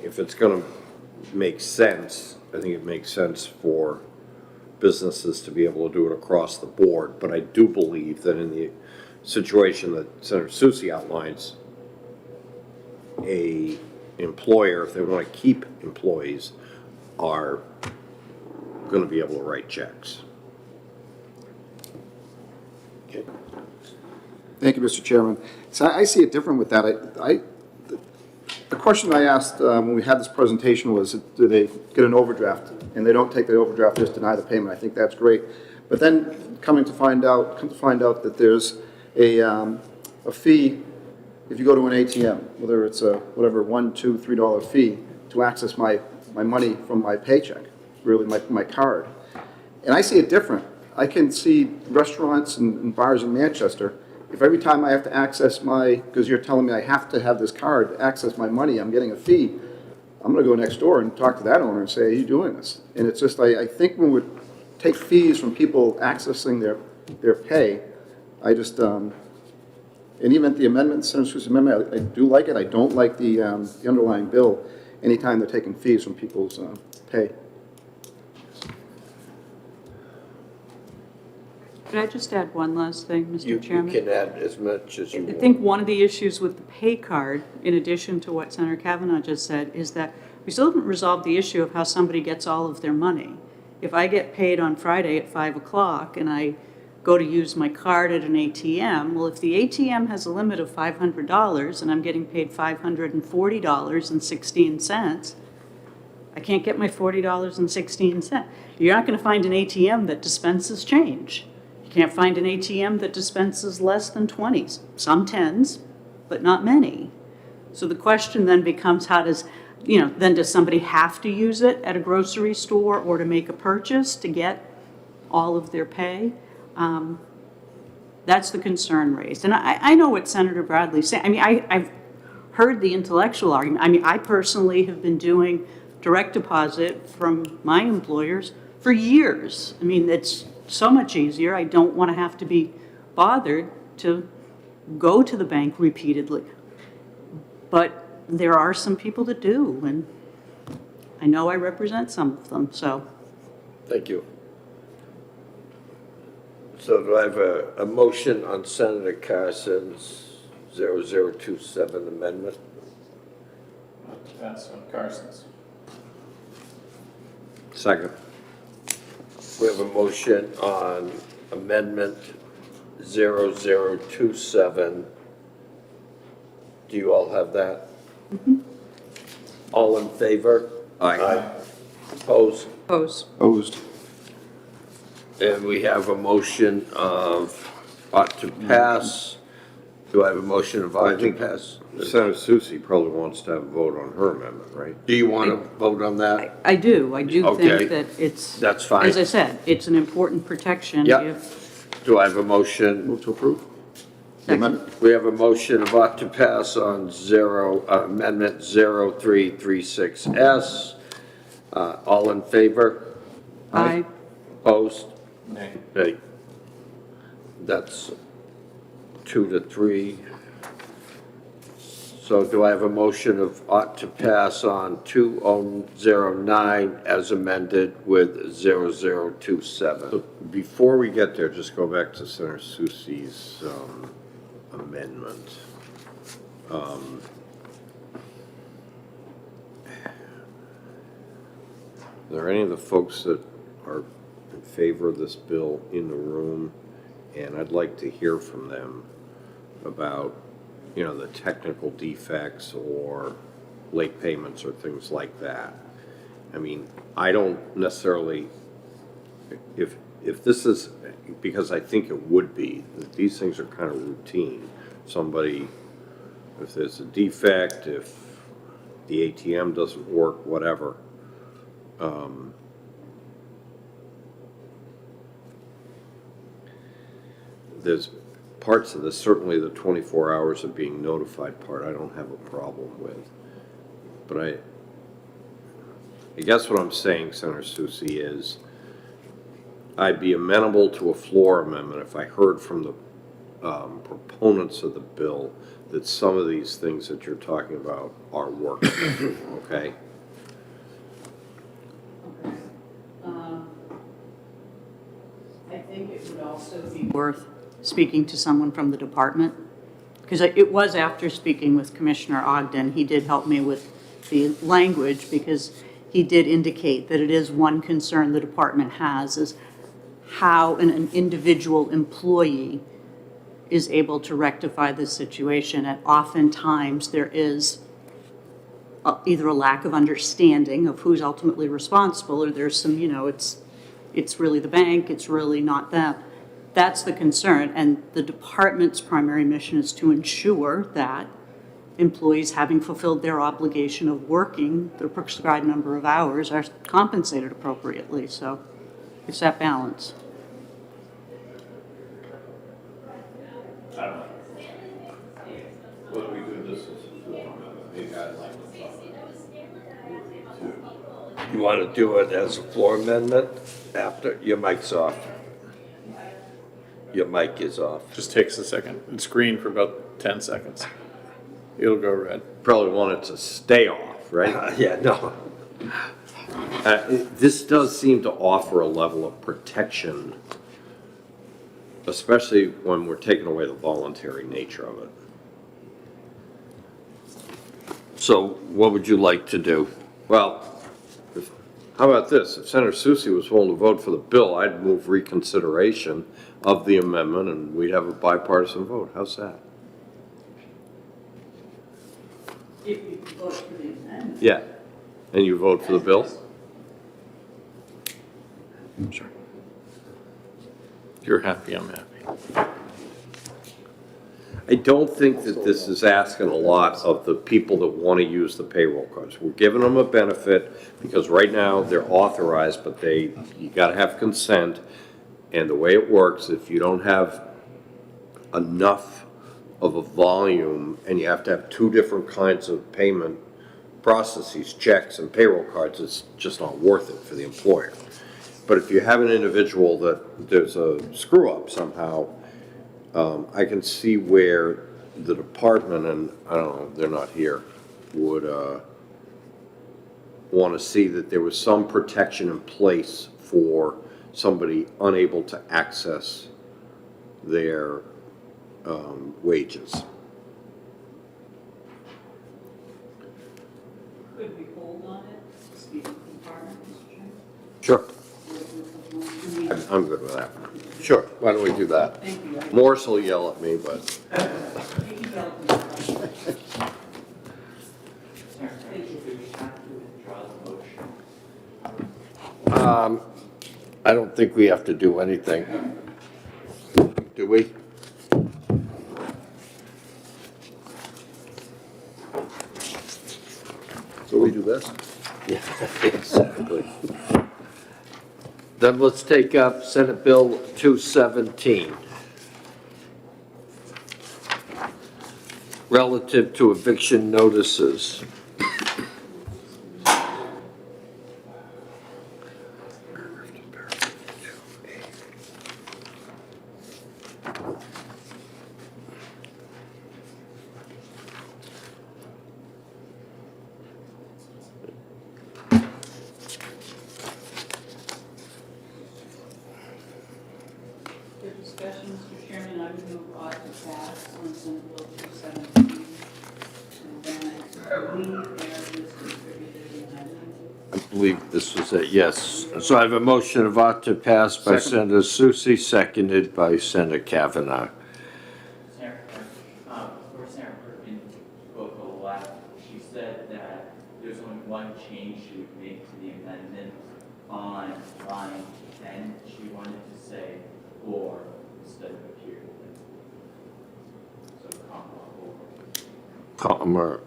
if it's going to make sense, I think it makes sense for businesses to be able to do it across the board, but I do believe that in the situation that Senator Susi outlines, a employer, if they want to keep employees, are going to be able to write checks. Okay. Thank you, Mr. Chairman. So I see it different with that. The question I asked when we had this presentation was, do they get an overdraft? And they don't take the overdraft, just deny the payment. I think that's great. But then come to find out that there's a fee if you go to an ATM, whether it's a whatever $1, $2, $3 fee to access my money from my paycheck, really my card. And I see it different. I can see restaurants and bars in Manchester, if every time I have to access because you're telling me I have to have this card to access my money, I'm getting a fee, I'm going to go next door and talk to that owner and say, are you doing this? And it's just, I think when we take fees from people accessing their pay, I just, and even the amendment, Senator Susi's amendment, I do like it. I don't like the underlying bill anytime they're taking fees from people's pay. Could I just add one last thing, Mr. Chairman? You can add as much as you want. I think one of the issues with the pay card, in addition to what Senator Kavanaugh just said, is that we still haven't resolved the issue of how somebody gets all of their money. If I get paid on Friday at 5 o'clock and I go to use my card at an ATM, well, if the ATM has a limit of $500 and I'm getting paid $540.16, I can't get my $40.16. You're not going to find an ATM that dispenses change. You can't find an ATM that dispenses less than 20s, some 10s, but not many. So the question then becomes, how does, then does somebody have to use it at a grocery store or to make a purchase to get all of their pay? That's the concern raised. And I know what Senator Bradley's saying. I mean, I've heard the intellectual argument. I mean, I personally have been doing direct deposit from my employers for years. I mean, it's so much easier. I don't want to have to be bothered to go to the bank repeatedly. But there are some people that do, and I know I represent some of them, so. Thank you. So do I have a motion on Senator Carson's 0027 amendment? Pass on Carson's. Second. We have a motion on amendment 0027. Do you all have that? All in favor? Aye. Opposed? Opposed. And we have a motion of ought to pass. Do I have a motion of ought to pass? Senator Susie probably wants to have a vote on her amendment, right? Do you want to vote on that? I do. I do Okay. think that it's. That's fine. As I said, it's an important protection Yep. if. Do I have a motion? Move to approve. We have a motion of ought to pass on amendment 0336S. All in favor? Aye. Opposed? Nay. Nay. That's 2 to 3. So do I have a motion of ought to pass on 2009 as amended with 0027? Before we get there, just go back to Senator Susie's amendment. Are there any of the folks that are in favor of this bill in the room? And I'd like to hear from them about, you know, the technical defects or late payments or things like that. I mean, I don't necessarily, if this is, because I think it would be, that these things are kind of routine. Somebody, if there's a defect, if the ATM doesn't work, whatever. There's parts of this, certainly the 24 hours of being notified part, I don't have a problem with. But I guess what I'm saying, Senator Susie, is I'd be amenable to a floor amendment if I heard from the proponents of the bill that some of these things that you're talking about are working, okay? I think it would also be worth speaking to someone from the department, because it was after speaking with Commissioner Ogden, he did help me with the language, because he did indicate that it is one concern the department has, is how an individual employee is able to rectify this situation. And oftentimes there is either a lack of understanding of who's ultimately responsible, or there's some, you know, it's really the bank, it's really not them. That's the concern, and the department's primary mission is to ensure that employees, having fulfilled their obligation of working the prescribed number of hours, are compensated appropriately. So it's that balance. What do we do this as a floor amendment? Maybe I'd like to. You want to do it as a floor amendment after? Your mic's off. Your mic is off. Just takes a second. It's green for about 10 seconds. It'll go red. Probably want it to stay off, right? Yeah, no. This does seem to offer a level of protection, especially when we're taking away the voluntary nature of it. So what would you like to do? Well, how about this? If Senator Susie was willing to vote for the bill, I'd move reconsideration of the amendment and we'd have a bipartisan vote. How's that? If you vote for the amendment. Yeah. And you vote for the bill? Sure. If you're happy, I'm happy. I don't think that this is asking a lot of the people that want to use the payroll cards. We're giving them a benefit because right now they're authorized, but you got to have consent. And the way it works, if you don't have enough of a volume, and you have to have two different kinds of payment processes, checks and payroll cards, it's just not worth it for the employer. But if you have an individual that there's a screw up somehow, I can see where the department, and I don't know, they're not here, would want to see that there was some protection in place for somebody unable to access their wages. Could we hold on it, speak with the department, Mr. Chairman? Sure. I'm good with that. Sure, why don't we do that? Thank you. Morris will yell at me, but. I don't think we have to do anything. Do we? So we do this? Yeah, exactly. Then let's take up Senate Bill 217. Relative to eviction notices. Discussion, Mr. Chairman, I would move ought to pass on Senate Bill 217. And then I believe there is distributed amendment. I believe this was it, yes. So I have a motion of ought to pass by Senator Susie, seconded by Senator Kavanaugh. Senator, before Senator Perkins spoke a lot, she said that there's only one change she would make to the amendment on line 10. She wanted to say or instead of a period. So comma or.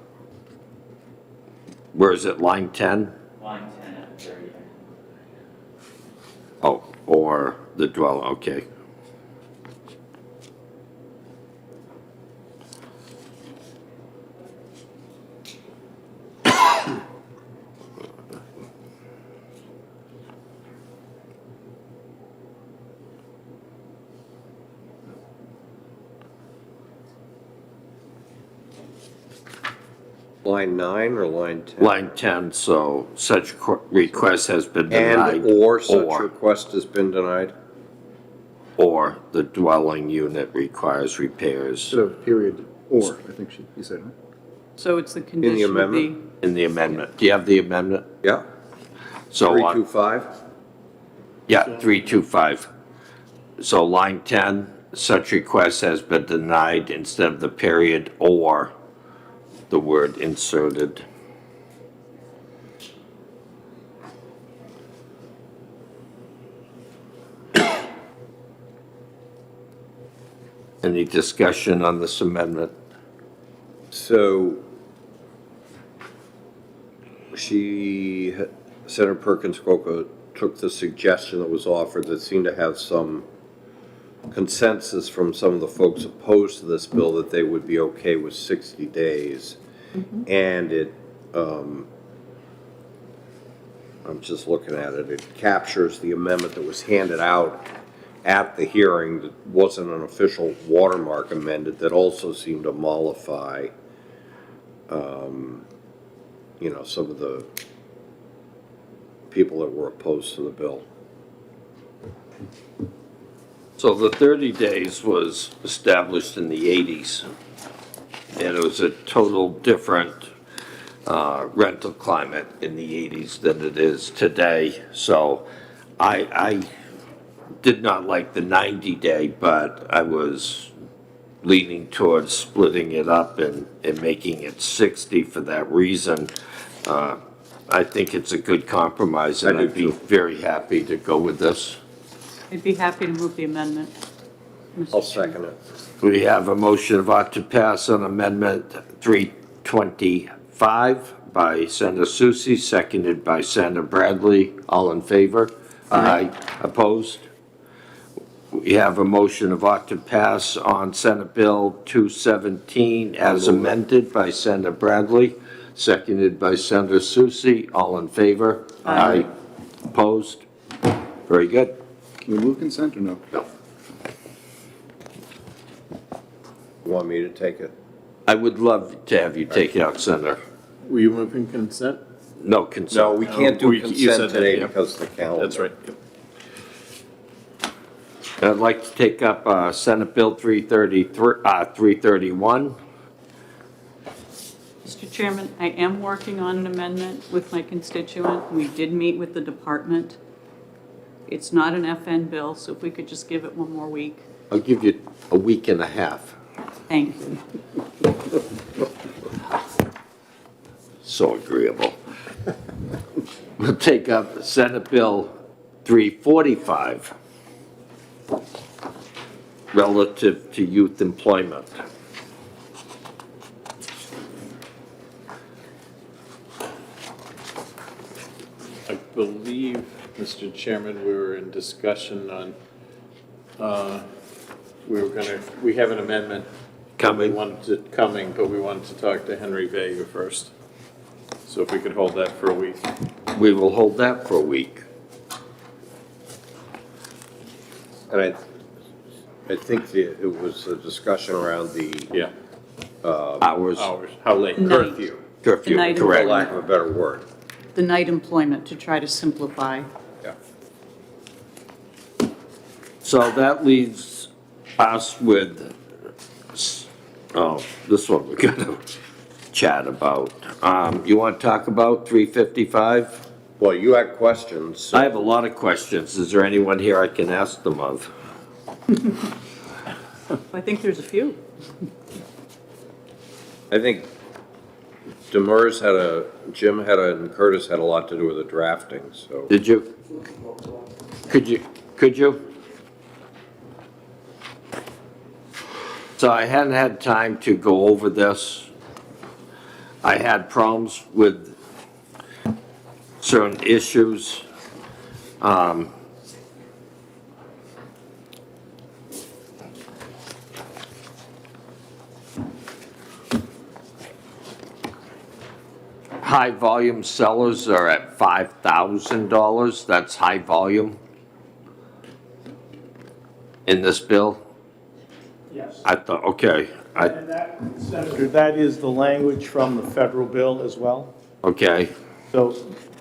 Where is it, line 10? Line 10 at the very end. Oh, or the dwelling, okay. Line 9 or line 10? Line 10, so such request has been denied. And or such request has been denied? Or the dwelling unit requires repairs. Instead of period, or, I think you said, right? So it's the condition would be. In the amendment. Do you have the amendment? Yeah. So 325? Yeah, 325. So line 10, such request has been denied instead of the period or the word inserted. Any discussion on this amendment? So Senator Perkins Coca took the suggestion that was offered that seemed to have some consensus from some of the folks opposed to this bill that they would be okay with 60 days. And it, I'm just looking at it, it captures the amendment that was handed out at the hearing that wasn't an official watermark amended that also seemed to mollify, you know, some of the people that were opposed to the bill. So the 30 days was established in the 80s, and it was a total different rental climate in the 80s than it is today. So I did not like the 90-day, but I was leaning towards splitting it up and making it 60 for that reason. I think it's a good compromise, and I'd be very happy to go with this. I'd be happy to move the amendment. I'll second it. We have a motion of ought to pass on Amendment 325 by Senator Susie, seconded by Senator Bradley. All in favor? Aye. Opposed? We have a motion of ought to pass on Senate Bill 217 as amended by Senator Bradley, seconded by Senator Susie. All in favor? Aye. Opposed? Very good. Can we move consent or no? No. You want me to take it? I would love to have you take it out, Senator. Were you moving consent? No consent. No, we can't do You said consent that, today yeah. because of the calendar. That's right. I'd like to take up Senate Bill 331. Mr. Chairman, I am working on an amendment with my constituent. We did meet with the department. It's not an FN bill, so if we could just give it one more week. I'll give you a week and a half. Thank you. So agreeable. We'll take up Senate Bill 345 relative to youth employment. I believe, Mr. Chairman, we were in discussion on, we have an amendment. Coming. But we wanted to talk to Henry Vega first. So if we could hold that for a week. We will hold that for a week. And I think it was a discussion around the Hours. How late? curfew, Curfew, Night for correct. lack of a better word. The night employment to try to simplify. Yeah. So that leaves us with, this one we're gonna chat about. You want to talk about 355? Well, you had questions. I have a lot of questions. Is there anyone here I can ask them of? I think there's a few. I think Jim and Curtis had a lot to do with the drafting, so. Did you? Could you? So I hadn't had time to go over this. I had problems with certain issues. High volume sellers are at $5,000. That's high volume in this bill? Yes. I thought, okay, And that, Senator, that is the language from the federal bill as well. okay, So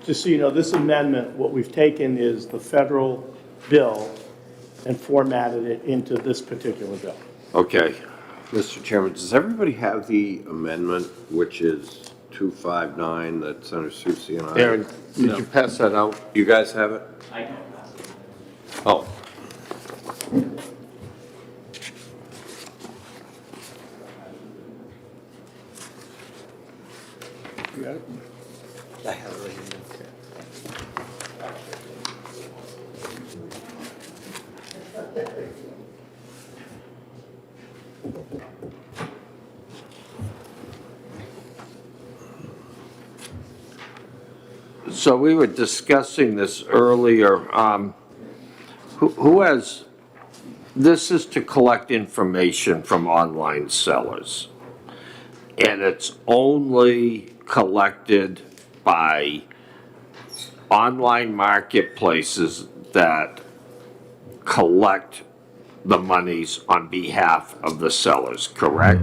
just so you know, this amendment, what we've taken is the federal bill and formatted it into this particular bill. okay. Mr. Chairman, does everybody have the amendment, which is 259 that Senator Susie and I? Aaron, did you pass that out? You guys have it? I don't know. Oh. You got it? I have it right here. So we were discussing this earlier. Who has, this is to collect information from online sellers. And it's only collected by online marketplaces that collect the monies on behalf of the sellers, correct?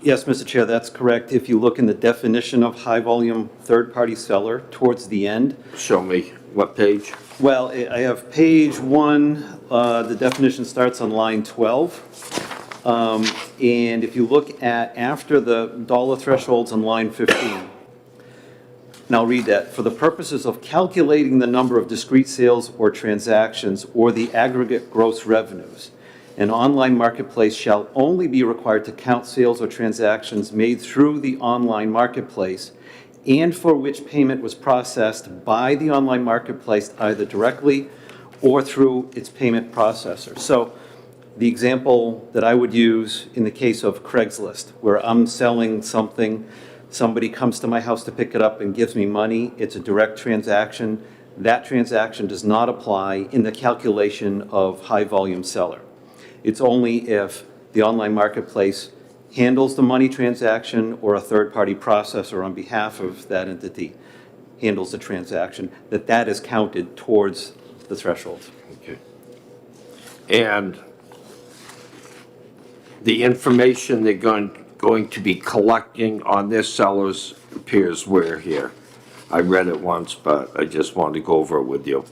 Yes, Mr. Chair, that's correct. If you look in the definition of high-volume third-party seller towards the end. Show me, what page? Well, I have page 1, the definition starts on line 12. And if you look at after the dollar thresholds on line 15, and I'll read that. For the purposes of calculating the number of discrete sales or transactions or the aggregate gross revenues, an online marketplace shall only be required to count sales or transactions made through the online marketplace and for which payment was processed by the online marketplace either directly or through its payment processor. So the example that I would use in the case of Craigslist, where I'm selling something, somebody comes to my house to pick it up and gives me money, it's a direct transaction. that transaction does not apply in the calculation of high-volume seller. It's only if the online marketplace handles the money transaction or a third-party processor on behalf of that entity handles the transaction, that is counted towards the threshold. Okay. And the information they're going to be collecting on their sellers appears where here? I read it once, but I just wanted to go over it with you.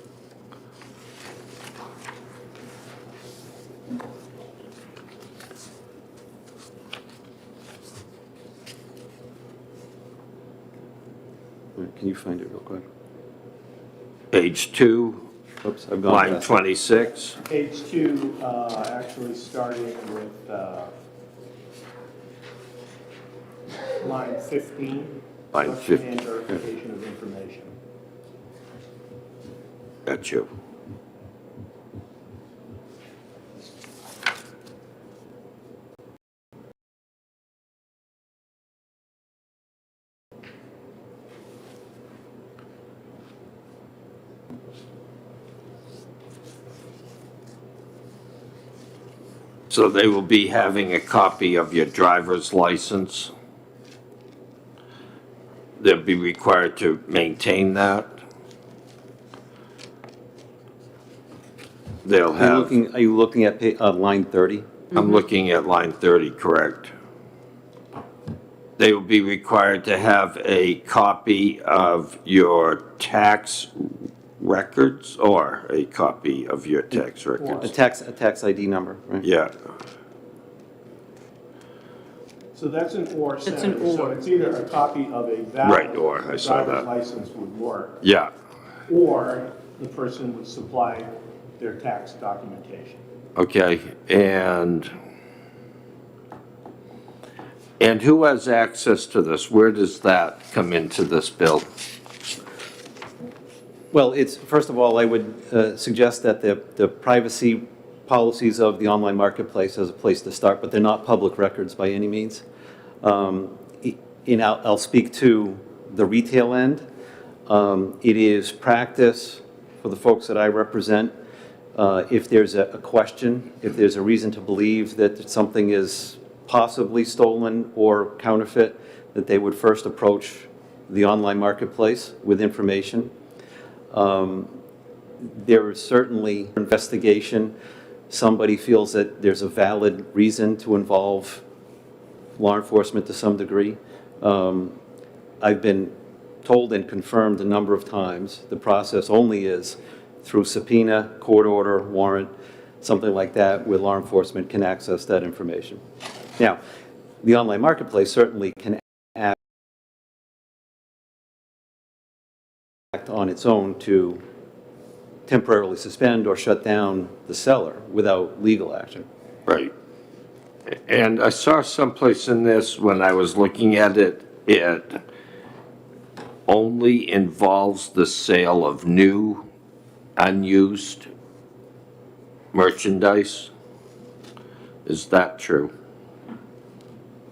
Can you find it real quick? Page 2, Oops, I've gone line past it. 26. Page 2, actually starting with line 15. Line selection 15. and verification of information. Got you. So they will be having a copy of your driver's license. They'll be required to maintain that. They'll have. Are you looking at line 30? I'm looking at line 30, correct. They will be required to have a copy of your tax records or a copy of your tax A records. tax ID number, right? Yeah, So that's an or It's an sentence, so or. it's either a copy of a Right, valid or, I saw driver's that. license would work, yeah, or the person would supply their tax documentation. okay, and who has access to this? Where does that come into this bill? Well, first of all, I would suggest that the privacy policies of the online marketplace as a place to start, but they're not public records by any means. I'll speak to the retail end. It is practice for the folks that I represent, if there's a question, if there's a reason to believe that something is possibly stolen or counterfeit, that they would first approach the online marketplace with information. There is certainly investigation. Somebody feels that there's a valid reason to involve law enforcement to some degree. I've been told and confirmed a number of times, the process only is through subpoena, court order, warrant, something like that, where law enforcement can access that information. Now, the online marketplace certainly can act on its own to temporarily suspend or shut down the seller without legal action. Right. And I saw someplace in this, when I was looking at it, it only involves the sale of new, unused merchandise. Is that true?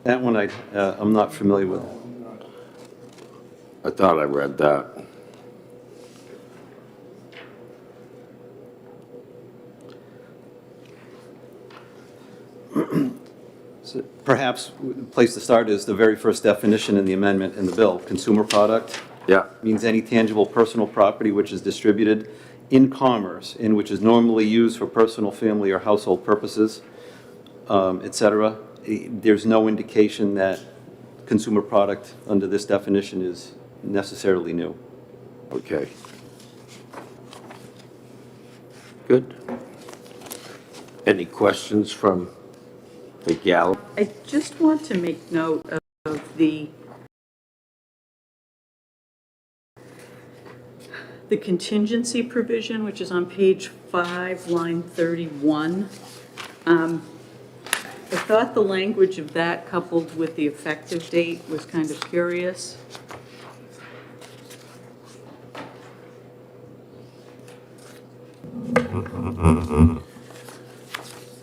That one I'm not familiar with. I thought I read that. So perhaps the place to start is the very first definition in the amendment in the bill. Consumer product Yeah, means any tangible personal property which is distributed in commerce and which is normally used for personal, family, or household purposes, et cetera. There's no indication that consumer product under this definition is necessarily new. okay. Good. Any questions from the gallery? I just want to make note of the contingency provision, which is on page 5, line 31. I thought the language of that coupled with the effective date was kind of curious.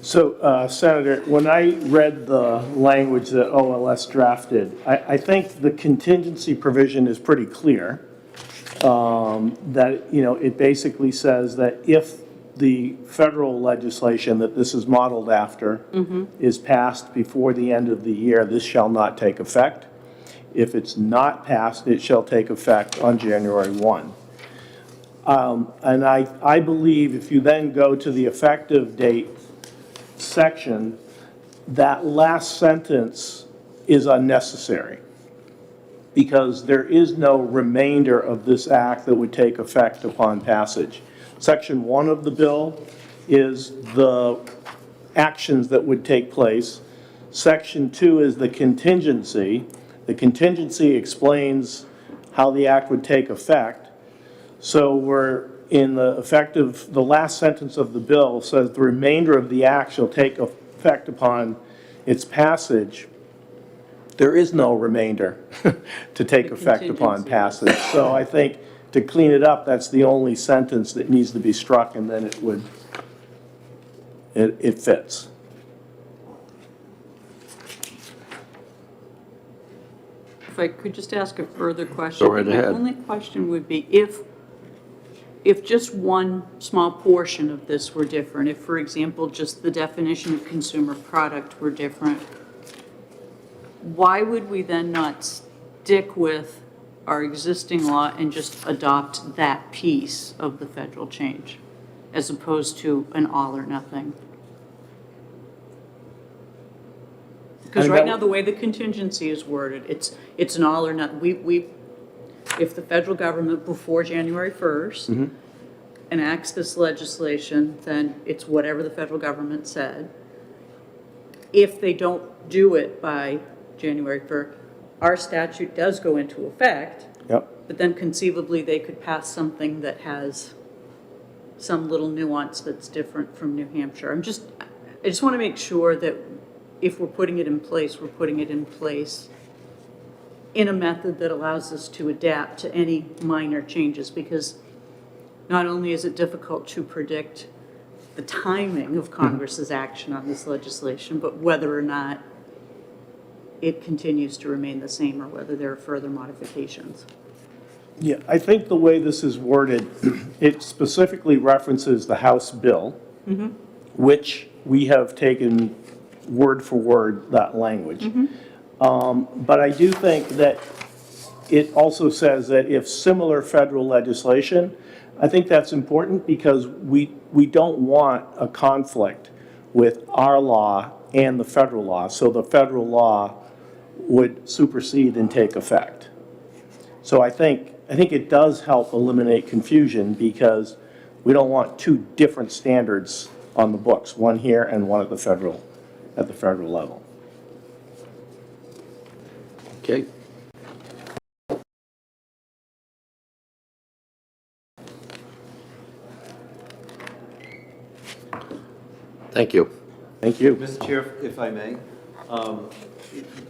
So, Senator, when I read the language that OLS drafted, I think the contingency provision is pretty clear. that, it basically says that if the federal legislation that this is modeled after is passed before the end of the year, this shall not take effect. If it's not passed, it shall take effect on January 1. And I believe if you then go to the effective date section, that last sentence is unnecessary because there is no remainder of this act that would take effect upon passage. Section 1 of the bill is the actions that would take place. Section 2 is the contingency. The contingency explains how the act would take effect. So we're in the last sentence of the bill says the remainder of the act shall take effect upon its passage. There is no remainder to take effect upon passage. So I think to clean it up, that's the only sentence that needs to be struck, and then it fits. If I could just ask a further question. Go right ahead. My only question would be if just one small portion of this were different, if, for example, just the definition of consumer product were different, why would we then not stick with our existing law and just adopt that piece of the federal change as opposed to an all or nothing? Because right now, the way the contingency is worded, it's an all or nothing. If the federal government before January 1st enacts this legislation, then it's whatever the federal government said. If they don't do it by January 1st, our statute does go into effect. Yep. But then conceivably they could pass something that has some little nuance that's different from New Hampshire. I just want to make sure that if we're putting it in place, we're putting it in place in a method that allows us to adapt to any minor changes, because not only is it difficult to predict the timing of Congress's action on this legislation, but whether or not it continues to remain the same or whether there are further modifications. Yeah, I think the way this is worded, it specifically references the House bill, which we have taken word for word that language. But I do think that it also says that if similar federal legislation, I think that's important because we don't want a conflict with our law and the federal law. So the federal law would supersede and take effect. So I think it does help eliminate confusion because we don't want two different standards on the books, one here and one at the federal level. Okay. Thank you. Thank you. Mr. Chair, if I may,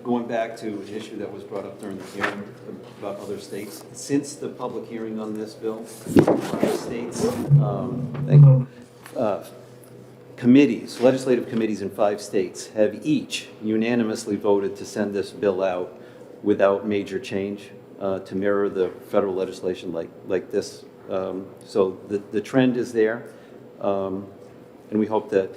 going back to an issue that was brought up during the hearing about other states, since the public hearing on this bill, states, committees, legislative committees in 5 states have each unanimously voted to send this bill out without major change to mirror the federal legislation like this. So the trend is there, and we hope that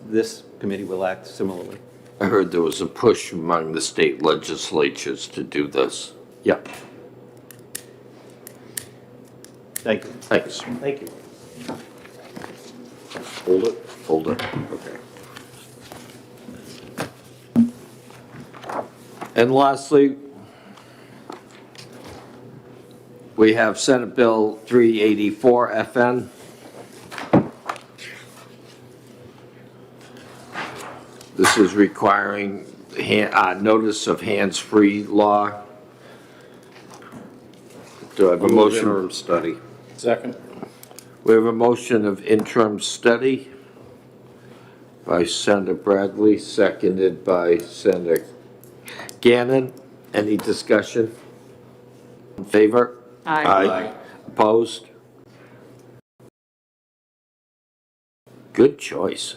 this committee will act similarly. I heard there was a push among the state legislatures to do this. Yeah. Thank you. Thanks. Thank you. Hold it. Okay. And lastly, we have Senate Bill 384 FN. This is requiring notice of hands-free law. Do I have a motion? Interim study. Second. We have a motion of interim study by Senator Bradley, seconded by Senator Gannon. Any discussion? In favor? Aye. Opposed? Good choice.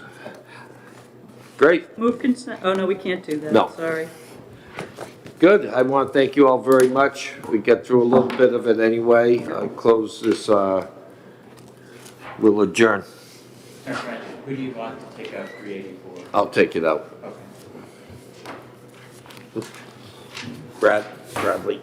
Great. Move consent, oh no, we can't do that. No. Sorry. Good. I want to thank you all very much. We get through a little bit of it anyway. Close this, we'll adjourn. Who do you want to take out creating for? I'll take it out. Okay. Bradley.